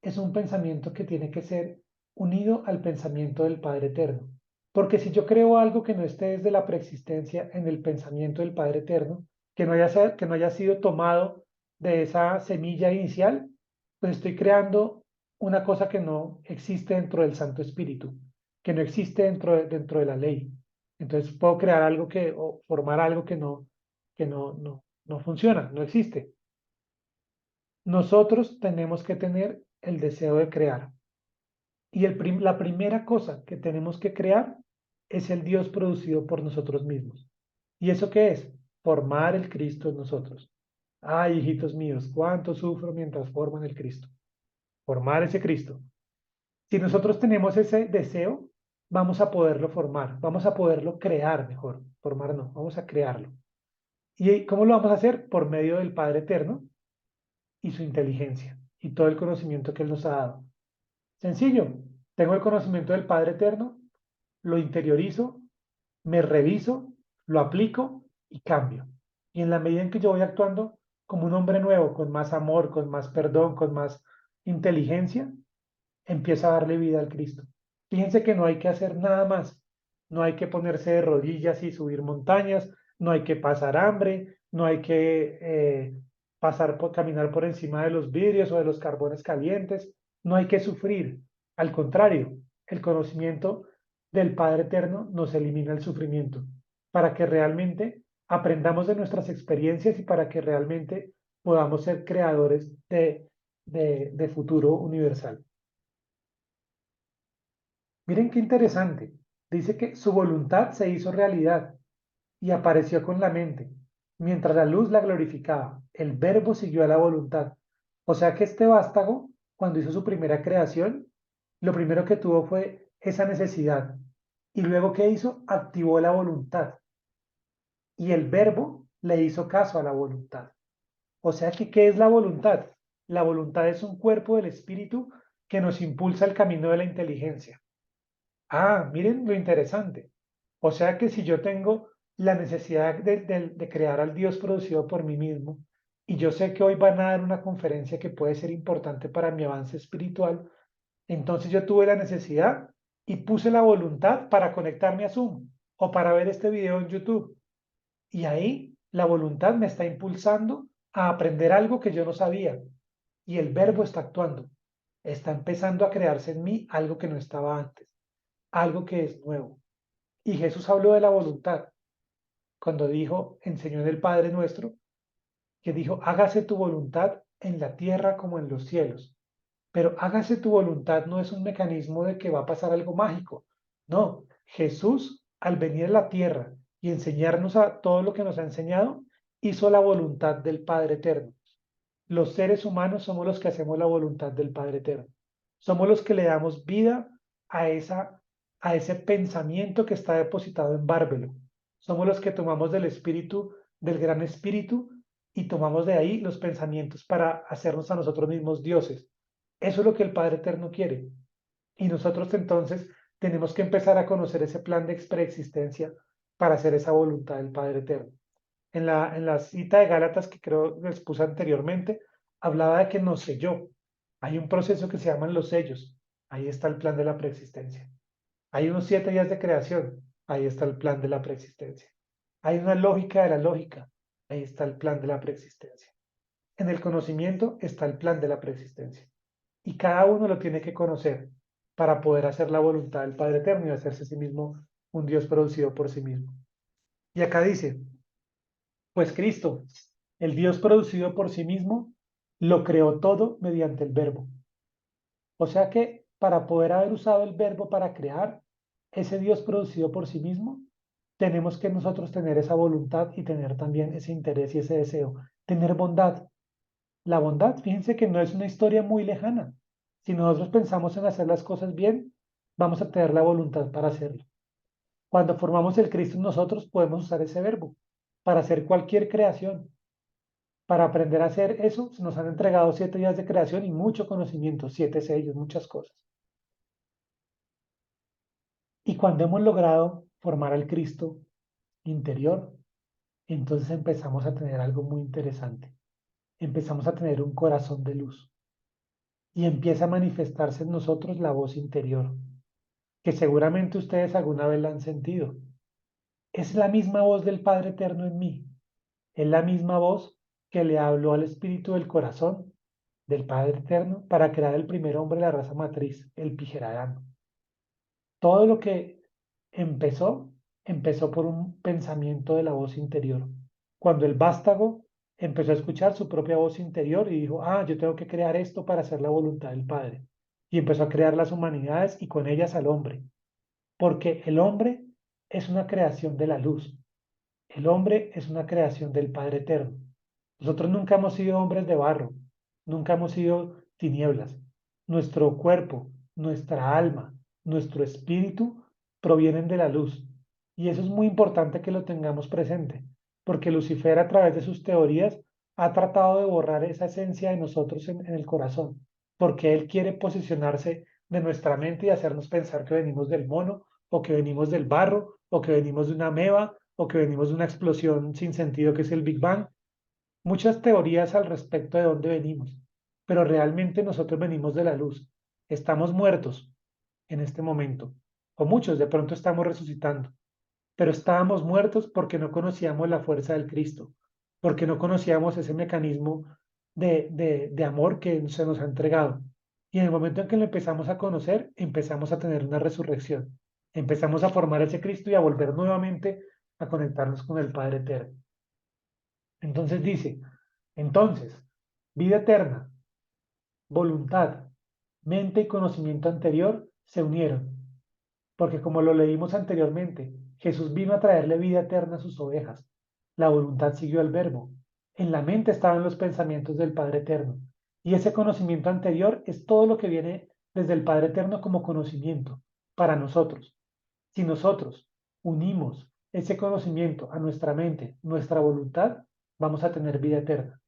es un pensamiento que tiene que ser unido al pensamiento del Padre Eterno. Porque si yo creo algo que no esté desde la preexistencia en el pensamiento del Padre Eterno, que no haya sido tomado de esa semilla inicial, pues estoy creando una cosa que no existe dentro del Santo Espíritu, que no existe dentro de la ley. Entonces puedo crear algo o formar algo que no funciona, no existe. Nosotros tenemos que tener el deseo de crear. Y la primera cosa que tenemos que crear es el Dios producido por nosotros mismos. ¿Y eso qué es? Formar el Cristo en nosotros. Ay, hijitos míos, cuánto sufro mientras forman el Cristo. Formar ese Cristo. Si nosotros tenemos ese deseo, vamos a poderlo formar, vamos a poderlo crear mejor. Formar no, vamos a crearlo. ¿Y cómo lo vamos a hacer? Por medio del Padre Eterno y su inteligencia y todo el conocimiento que Él nos ha dado. Sencillo, tengo el conocimiento del Padre Eterno, lo interiorizo, me reviso, lo aplico y cambio. Y en la medida en que yo voy actuando como un hombre nuevo, con más amor, con más perdón, con más inteligencia, empiezo a darle vida al Cristo. Fíjense que no hay que hacer nada más. No hay que ponerse de rodillas y subir montañas, no hay que pasar hambre, no hay que caminar por encima de los vidrios o de los carbones calientes, no hay que sufrir. Al contrario, el conocimiento del Padre Eterno nos elimina el sufrimiento para que realmente aprendamos de nuestras experiencias y para que realmente podamos ser creadores de futuro universal. Miren qué interesante. Dice que su voluntad se hizo realidad y apareció con la mente, mientras la luz la glorificaba. El verbo siguió a la voluntad. O sea que este vástago, cuando hizo su primera creación, lo primero que tuvo fue esa necesidad. Y luego, ¿qué hizo? Activó la voluntad. Y el verbo le hizo caso a la voluntad. O sea que, ¿qué es la voluntad? La voluntad es un cuerpo del espíritu que nos impulsa el camino de la inteligencia. Ah, miren lo interesante. O sea que si yo tengo la necesidad de crear al Dios producido por mí mismo, y yo sé que hoy van a dar una conferencia que puede ser importante para mi avance espiritual, entonces yo tuve la necesidad y puse la voluntad para conectarme a Zoom o para ver este video en YouTube. Y ahí la voluntad me está impulsando a aprender algo que yo no sabía. Y el verbo está actuando. Está empezando a crearse en mí algo que no estaba antes, algo que es nuevo. Y Jesús habló de la voluntad cuando dijo, enseñó en el Padre Nuestro, que dijo, hágase tu voluntad en la tierra como en los cielos. Pero hágase tu voluntad no es un mecanismo de que va a pasar algo mágico. No, Jesús al venir a la tierra y enseñarnos a todo lo que nos ha enseñado, hizo la voluntad del Padre Eterno. Los seres humanos somos los que hacemos la voluntad del Padre Eterno. Somos los que le damos vida a, a ese pensamiento que está depositado en Bárbelo. Somos los que tomamos del espíritu, del gran espíritu, y tomamos de ahí los pensamientos para hacernos a nosotros mismos dioses. Eso es lo que el Padre Eterno quiere. Y nosotros entonces tenemos que empezar a conocer ese plan de preexistencia para hacer esa voluntad del Padre Eterno. En la cita de Gálatas que creo que les puse anteriormente, hablaba de que nos selló. Hay un proceso que se llaman los sellos. Ahí está el plan de la preexistencia. Hay unos 7 días de creación. Ahí está el plan de la preexistencia. Hay una lógica de la lógica. Ahí está el plan de la preexistencia. En el conocimiento está el plan de la preexistencia. Y cada uno lo tiene que conocer para poder hacer la voluntad del Padre Eterno y hacerse a sí mismo un Dios producido por sí mismo. Y acá dice, pues Cristo, el Dios producido por sí mismo, lo creó todo mediante el verbo. O sea que para poder haber usado el verbo para crear ese Dios producido por sí mismo, tenemos que nosotros tener esa voluntad y tener también ese interés y ese deseo. Tener bondad. La bondad, fíjense que no es una historia muy lejana. Si nosotros pensamos en hacer las cosas bien, vamos a tener la voluntad para hacerlo. Cuando formamos el Cristo en nosotros, podemos usar ese verbo para hacer cualquier creación. Para aprender a hacer eso, se nos han entregado 7 días de creación y mucho conocimiento, 7 sellos, muchas cosas. Y cuando hemos logrado formar al Cristo interior, entonces empezamos a tener algo muy interesante. Empezamos a tener un corazón de luz y empieza a manifestarse en nosotros la voz interior, que seguramente ustedes alguna vez la han sentido. Es la misma voz del Padre Eterno en mí. Es la misma voz que le habló al espíritu del corazón del Padre Eterno para crear el primer hombre de la raza matriz, el Pijeradán. Todo lo que empezó, empezó por un pensamiento de la voz interior. Cuando el vástago empezó a escuchar su propia voz interior y dijo, ah, yo tengo que crear esto para hacer la voluntad del Padre. Y empezó a crear las humanidades y con ellas al hombre. Porque el hombre es una creación de la luz. El hombre es una creación del Padre Eterno. Nosotros nunca hemos sido hombres de barro, nunca hemos sido tinieblas. Nuestro cuerpo, nuestra alma, nuestro espíritu provienen de la luz. Y eso es muy importante que lo tengamos presente, porque Lucifer a través de sus teorías ha tratado de borrar esa esencia de nosotros en el corazón, porque él quiere posicionarse de nuestra mente y hacernos pensar que venimos del mono, o que venimos del barro, o que venimos de una ameba, o que venimos de una explosión sin sentido que es el Big Bang. Muchas teorías al respecto de dónde venimos, pero realmente nosotros venimos de la luz. Estamos muertos en este momento, o muchos de pronto estamos resucitando, pero estábamos muertos porque no conocíamos la fuerza del Cristo, porque no conocíamos ese mecanismo de amor que se nos ha entregado. Y en el momento en que lo empezamos a conocer, empezamos a tener una resurrección. Empezamos a formar ese Cristo y a volver nuevamente a conectarnos con el Padre Eterno. Entonces dice, entonces, vida eterna, voluntad, mente y conocimiento anterior se unieron, porque como lo leímos anteriormente, Jesús vino a traerle vida eterna a sus ovejas. La voluntad siguió al verbo. En la mente estaban los pensamientos del Padre Eterno. Y ese conocimiento anterior es todo lo que viene desde el Padre Eterno como conocimiento para nosotros. Si nosotros unimos ese conocimiento a nuestra mente, nuestra voluntad, vamos a tener vida eterna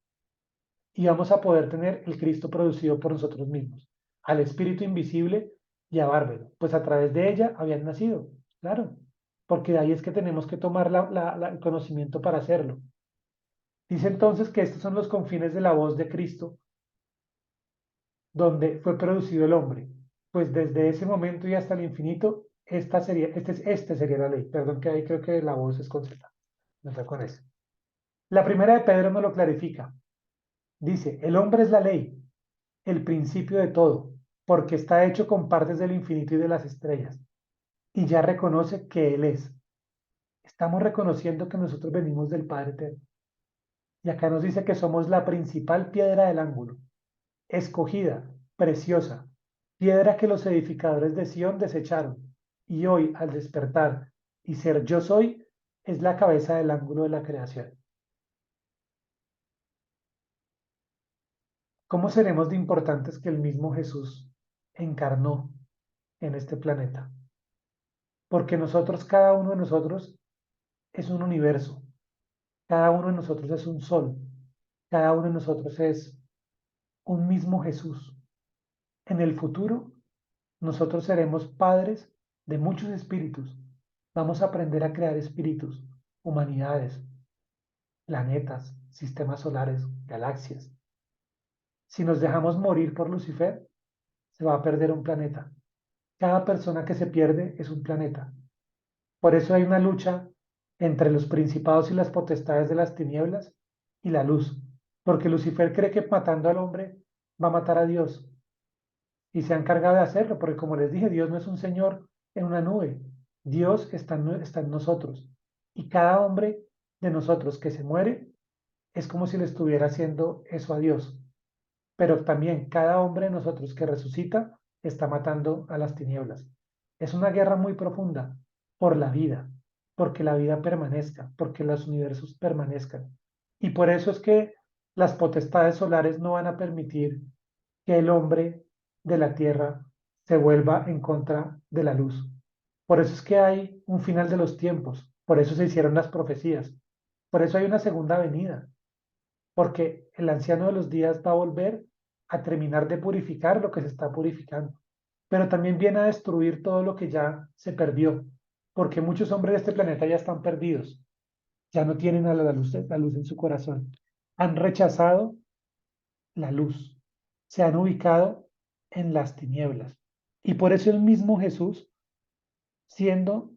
y vamos a poder tener el Cristo producido por nosotros mismos, al Espíritu invisible y a Bárbaro, pues a través de ella habían nacido, claro, porque de ahí es que tenemos que tomar el conocimiento para hacerlo. Dice entonces que estos son los confines de la voz de Cristo, donde fue producido el hombre, pues desde ese momento y hasta el infinito, este sería la ley. Perdón que ahí creo que la voz es con Z, no fue con eso. La primera de Pedro nos lo clarifica. Dice, el hombre es la ley, el principio de todo, porque está hecho con partes del infinito y de las estrellas, y ya reconoce que Él es. Estamos reconociendo que nosotros venimos del Padre Eterno. Y acá nos dice que somos la principal piedra del ángulo, escogida, preciosa, piedra que los edificadores de Sión desecharon, y hoy, al despertar y ser yo soy, es la cabeza del ángulo de la creación. ¿Cómo seremos de importantes que el mismo Jesús encarnó en este planeta? Porque nosotros, cada uno de nosotros, es un universo, cada uno de nosotros es un sol, cada uno de nosotros es un mismo Jesús. En el futuro, nosotros seremos padres de muchos espíritus. Vamos a aprender a crear espíritus, humanidades, planetas, sistemas solares, galaxias. Si nos dejamos morir por Lucifer, se va a perder un planeta. Cada persona que se pierde es un planeta. Por eso hay una lucha entre los principados y las potestades de las tinieblas y la luz, porque Lucifer cree que matando al hombre va a matar a Dios y se ha encargado de hacerlo, porque como les dije, Dios no es un señor en una nube, Dios está en nosotros y cada hombre de nosotros que se muere es como si le estuviera haciendo eso a Dios, pero también cada hombre de nosotros que resucita está matando a las tinieblas. Es una guerra muy profunda por la vida, porque la vida permanezca, porque los universos permanezcan. Y por eso es que las potestades solares no van a permitir que el hombre de la tierra se vuelva en contra de la luz. Por eso es que hay un final de los tiempos, por eso se hicieron las profecías, por eso hay una segunda venida, porque el anciano de los días va a volver a terminar de purificar lo que se está purificando, pero también viene a destruir todo lo que ya se perdió, porque muchos hombres de este planeta ya están perdidos, ya no tienen a la luz en su corazón, han rechazado la luz, se han ubicado en las tinieblas. Y por eso el mismo Jesús, siendo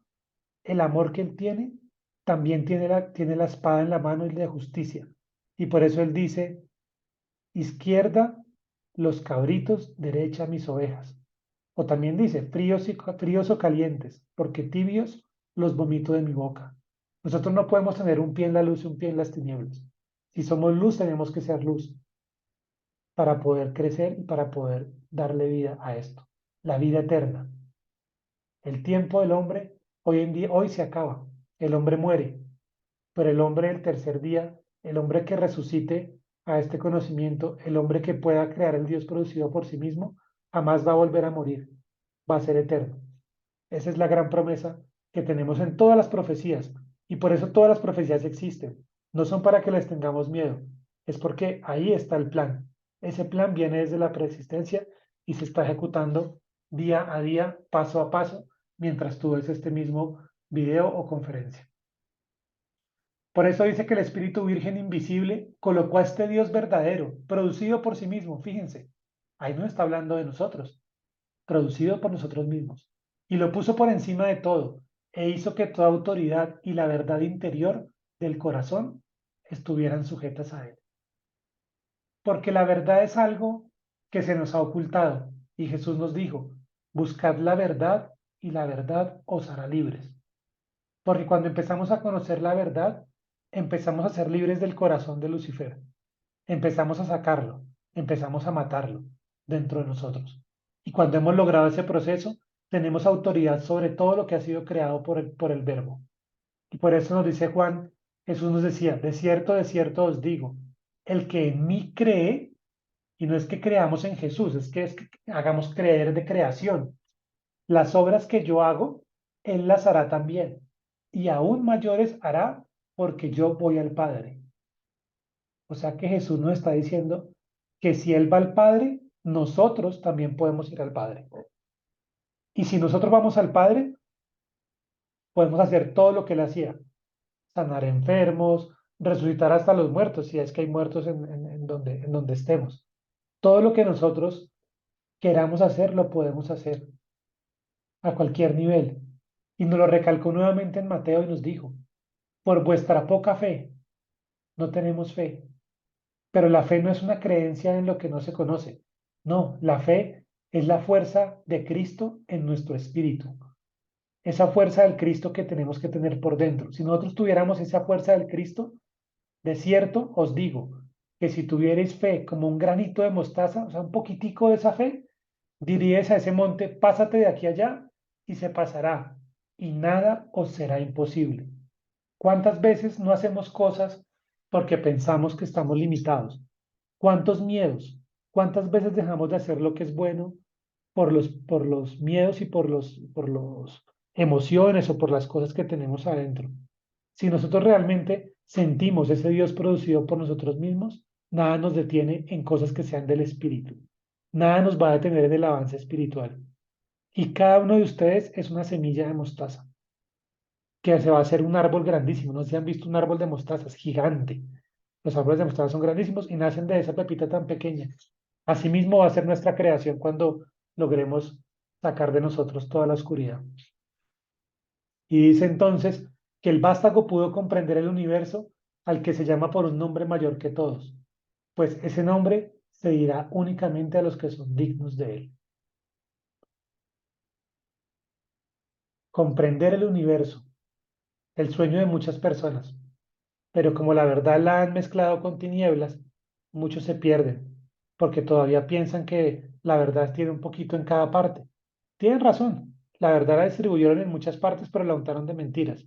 el amor que él tiene, también tiene la espada en la mano y la justicia. Y por eso él dice, izquierda los cabritos, derecha mis ovejas. O también dice, fríos o calientes, porque tibios los vomito de mi boca. Nosotros no podemos tener un pie en la luz y un pie en las tinieblas. Si somos luz, tenemos que ser luz para poder crecer y para poder darle vida a esto. La vida eterna. El tiempo del hombre hoy en día, hoy se acaba. El hombre muere, pero el hombre del tercer día, el hombre que resucite a este conocimiento, el hombre que pueda crear el Dios producido por sí mismo, jamás va a volver a morir, va a ser eterno. Esa es la gran promesa que tenemos en todas las profecías y por eso todas las profecías existen, No son para que les tengamos miedo, es porque ahí está el plan. Ese plan viene desde la preexistencia y se está ejecutando día a día, paso a paso, mientras tú ves este mismo video o conferencia. Por eso dice que el Espíritu Virgen invisible colocó a este Dios verdadero, producido por sí mismo, fíjense, ahí no está hablando de nosotros, producido por nosotros mismos, y lo puso por encima de todo, e hizo que toda autoridad y la verdad interior del corazón estuvieran sujetas a él. Porque la verdad es algo que se nos ha ocultado, y Jesús nos dijo, buscad la verdad y la verdad os hará libres. Porque cuando empezamos a conocer la verdad, empezamos a ser libres del corazón de Lucifer. Empezamos a sacarlo, empezamos a matarlo dentro de nosotros. Y cuando hemos logrado ese proceso, tenemos autoridad sobre todo lo que ha sido creado por el Verbo. Y por eso nos dice Juan, Jesús nos decía, de cierto os digo, el que en mí cree, y no es que creamos en Jesús, es que hagamos creer de creación. Las obras que yo hago, Él las hará también, y aún mayores hará porque yo voy al Padre. O sea que Jesús nos está diciendo que si Él va al Padre, nosotros también podemos ir al Padre. Y si nosotros vamos al Padre, podemos hacer todo lo que Él hacía, sanar enfermos, resucitar hasta los muertos, si es que hay muertos en donde estemos. Todo lo que nosotros queramos hacer, lo podemos hacer a cualquier nivel. Y nos lo recalcó nuevamente en Mateo y nos dijo, por vuestra poca fe, no tenemos fe. Pero la fe no es una creencia en lo que no se conoce. No, la fe es la fuerza de Cristo en nuestro espíritu. Esa fuerza del Cristo que tenemos que tener por dentro. Si nosotros tuviéramos esa fuerza del Cristo, de cierto os digo que si tuvierais fe como un granito de mostaza, o sea, un poquitico de esa fe, diríais a ese monte, pásate de aquí allá y se pasará, y nada os será imposible. ¿Cuántas veces no hacemos cosas porque pensamos que estamos limitados? ¿Cuántos miedos? ¿Cuántas veces dejamos de hacer lo que es bueno por los miedos y por los emociones o por las cosas que tenemos adentro? Si nosotros realmente sentimos ese Dios producido por nosotros mismos, nada nos detiene en cosas que sean del espíritu. Nada nos va a detener en el avance espiritual. Y cada uno de ustedes es una semilla de mostaza que se va a hacer un árbol grandísimo. No sé si han visto un árbol de mostaza, es gigante. Los árboles de mostaza son grandísimos y nacen de esa pepita tan pequeña. Asimismo va a ser nuestra creación cuando logremos sacar de nosotros toda la oscuridad. Y dice entonces que el vástago pudo comprender el universo al que se llama por un nombre mayor que todos, pues ese nombre se dirá únicamente a los que son dignos de él. Comprender el universo, el sueño de muchas personas. Pero como la verdad la han mezclado con tinieblas, muchos se pierden, porque todavía piensan que la verdad tiene un poquito en cada parte. Tienen razón, la verdad la distribuyeron en muchas partes, pero la untaron de mentiras.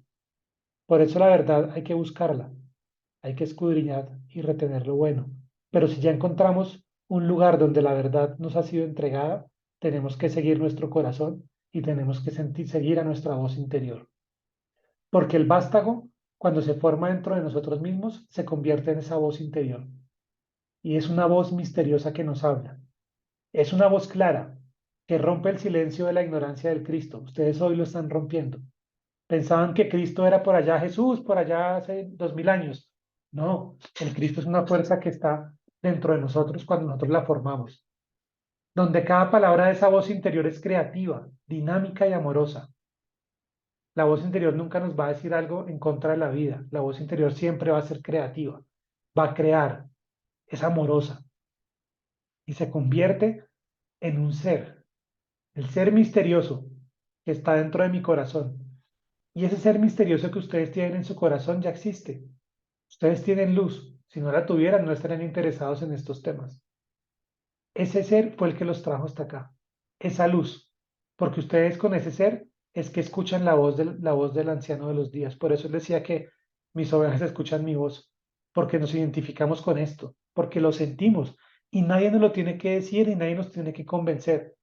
Por eso la verdad hay que buscarla, hay que escudriñar y retener lo bueno. Pero si ya encontramos un lugar donde la verdad nos ha sido entregada, tenemos que seguir nuestro corazón y tenemos que seguir a nuestra voz interior. Porque el vástago, cuando se forma dentro de nosotros mismos, se convierte en esa voz interior. Y es una voz misteriosa que nos habla. Es una voz clara que rompe el silencio de la ignorancia del Cristo. Ustedes hoy lo están rompiendo. Pensaban que Cristo era por allá Jesús, por allá hace 2000 años. No, el Cristo es una fuerza que está dentro de nosotros cuando nosotros la formamos. Donde cada palabra de esa voz interior es creativa, dinámica y amorosa. La voz interior nunca nos va a decir algo en contra de la vida. La voz interior siempre va a ser creativa, va a crear, es amorosa y se convierte en un ser, el ser misterioso que está dentro de mi corazón. Y ese ser misterioso que ustedes tienen en su corazón ya existe. Ustedes tienen luz. Si no la tuvieran, no estarían interesados en estos temas. Ese ser fue el que los trajo hasta acá. Esa luz. Porque ustedes con ese ser es que escuchan la voz del anciano de los días. Por eso él decía que mis ovejas escuchan mi voz. Porque nos identificamos con esto. Porque lo sentimos. Y nadie nos lo tiene que decir y nadie nos tiene que convencer.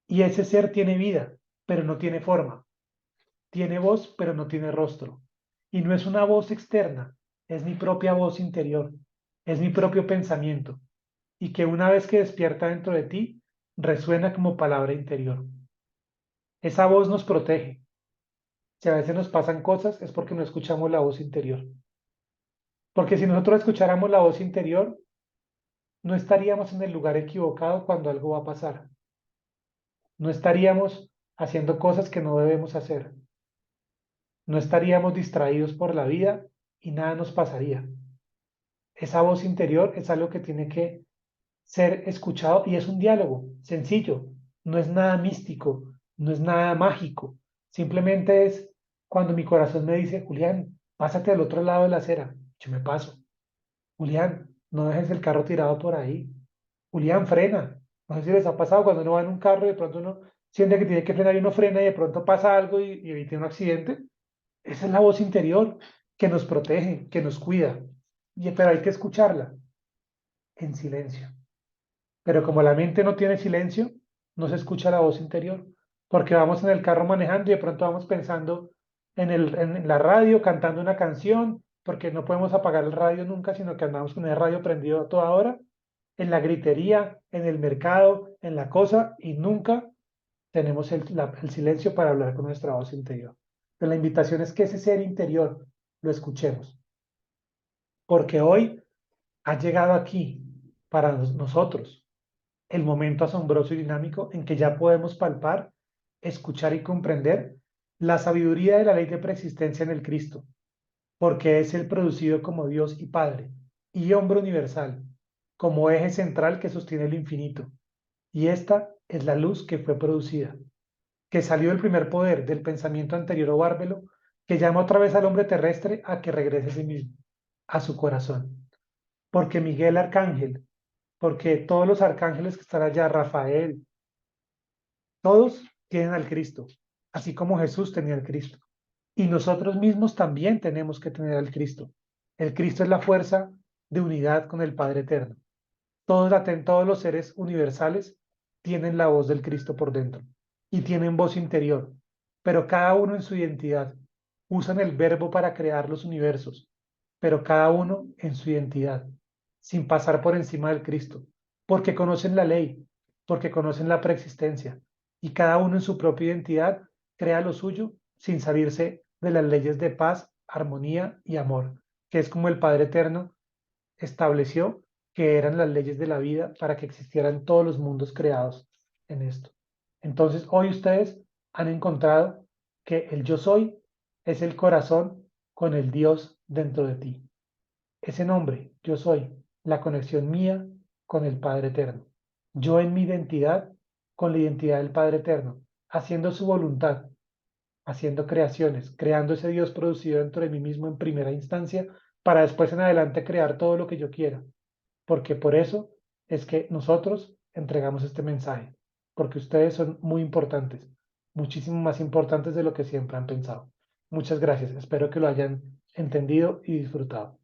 Y ese ser tiene vida, pero no tiene forma. Tiene voz, pero no tiene rostro. Y no es una voz externa. es mi propia voz interior, es mi propio pensamiento, y que una vez que despierta dentro de ti, resuena como palabra interior. Esa voz nos protege. Si a veces nos pasan cosas, es porque no escuchamos la voz interior. Porque si nosotros escucháramos la voz interior, no estaríamos en el lugar equivocado cuando algo va a pasar. No estaríamos haciendo cosas que no debemos hacer. No estaríamos distraídos por la vida y nada nos pasaría. Esa voz interior es algo que tiene que ser escuchado y es un diálogo sencillo. No es nada místico, no es nada mágico. Simplemente es cuando mi corazón me dice, Julián, pásate al otro lado de la acera. Yo me paso. Julián, no dejes el carro tirado por ahí. Julián, frena. No sé si les ha pasado cuando uno va en un carro y de pronto uno siente que tiene que frenar y uno frena y de pronto pasa algo y evita un accidente. Esa es la voz interior que nos protege, que nos cuida. Pero hay que escucharla en silencio. Pero como la mente no tiene silencio, no se escucha la voz interior, porque vamos en el carro manejando y de pronto vamos pensando en la radio, cantando una canción, porque no podemos apagar el radio nunca, sino que andamos con el radio prendido a toda hora, en la gritería, en el mercado, en la cosa, y nunca tenemos el silencio para hablar con nuestra voz interior. Pero la invitación es que ese ser interior lo escuchemos, porque hoy ha llegado aquí para nosotros el momento asombroso y dinámico en que ya podemos palpar, escuchar y comprender la sabiduría de la ley de preexistencia en el Cristo, porque es el producido como Dios y Padre, y hombre universal, como eje central que sostiene el infinito. Y esta es la luz que fue producida, que salió del primer poder del pensamiento anterior o bárbaro, que llama otra vez al hombre terrestre a que regrese a sí mismo, a su corazón. Porque Miguel Arcángel, porque todos los arcángeles que están allá, Rafael, todos tienen al Cristo, así como Jesús tenía al Cristo. Y nosotros mismos también tenemos que tener al Cristo. El Cristo es la fuerza de unidad con el Padre Eterno. Todos los seres universales tienen la voz del Cristo por dentro y tienen voz interior, pero cada uno en su identidad. Usan el verbo para crear los universos, pero cada uno en su identidad, sin pasar por encima del Cristo, porque conocen la ley, porque conocen la preexistencia, y cada uno en su propia identidad crea lo suyo sin salirse de las leyes de paz, armonía y amor, que es como el Padre Eterno estableció que eran las leyes de la vida para que existieran todos los mundos creados en esto. Entonces, hoy ustedes han encontrado que el yo soy es el corazón con el Dios dentro de ti. Ese nombre, yo soy, la conexión mía con el Padre Eterno. Yo en mi identidad con la identidad del Padre Eterno, haciendo su voluntad, haciendo creaciones, creando ese Dios producido dentro de mí mismo en primera instancia, para después en adelante crear todo lo que yo quiera. Porque por eso es que nosotros entregamos este mensaje, porque ustedes son muy importantes, muchísimo más importantes de lo que siempre han pensado. Muchas gracias, espero que lo hayan entendido y disfrutado.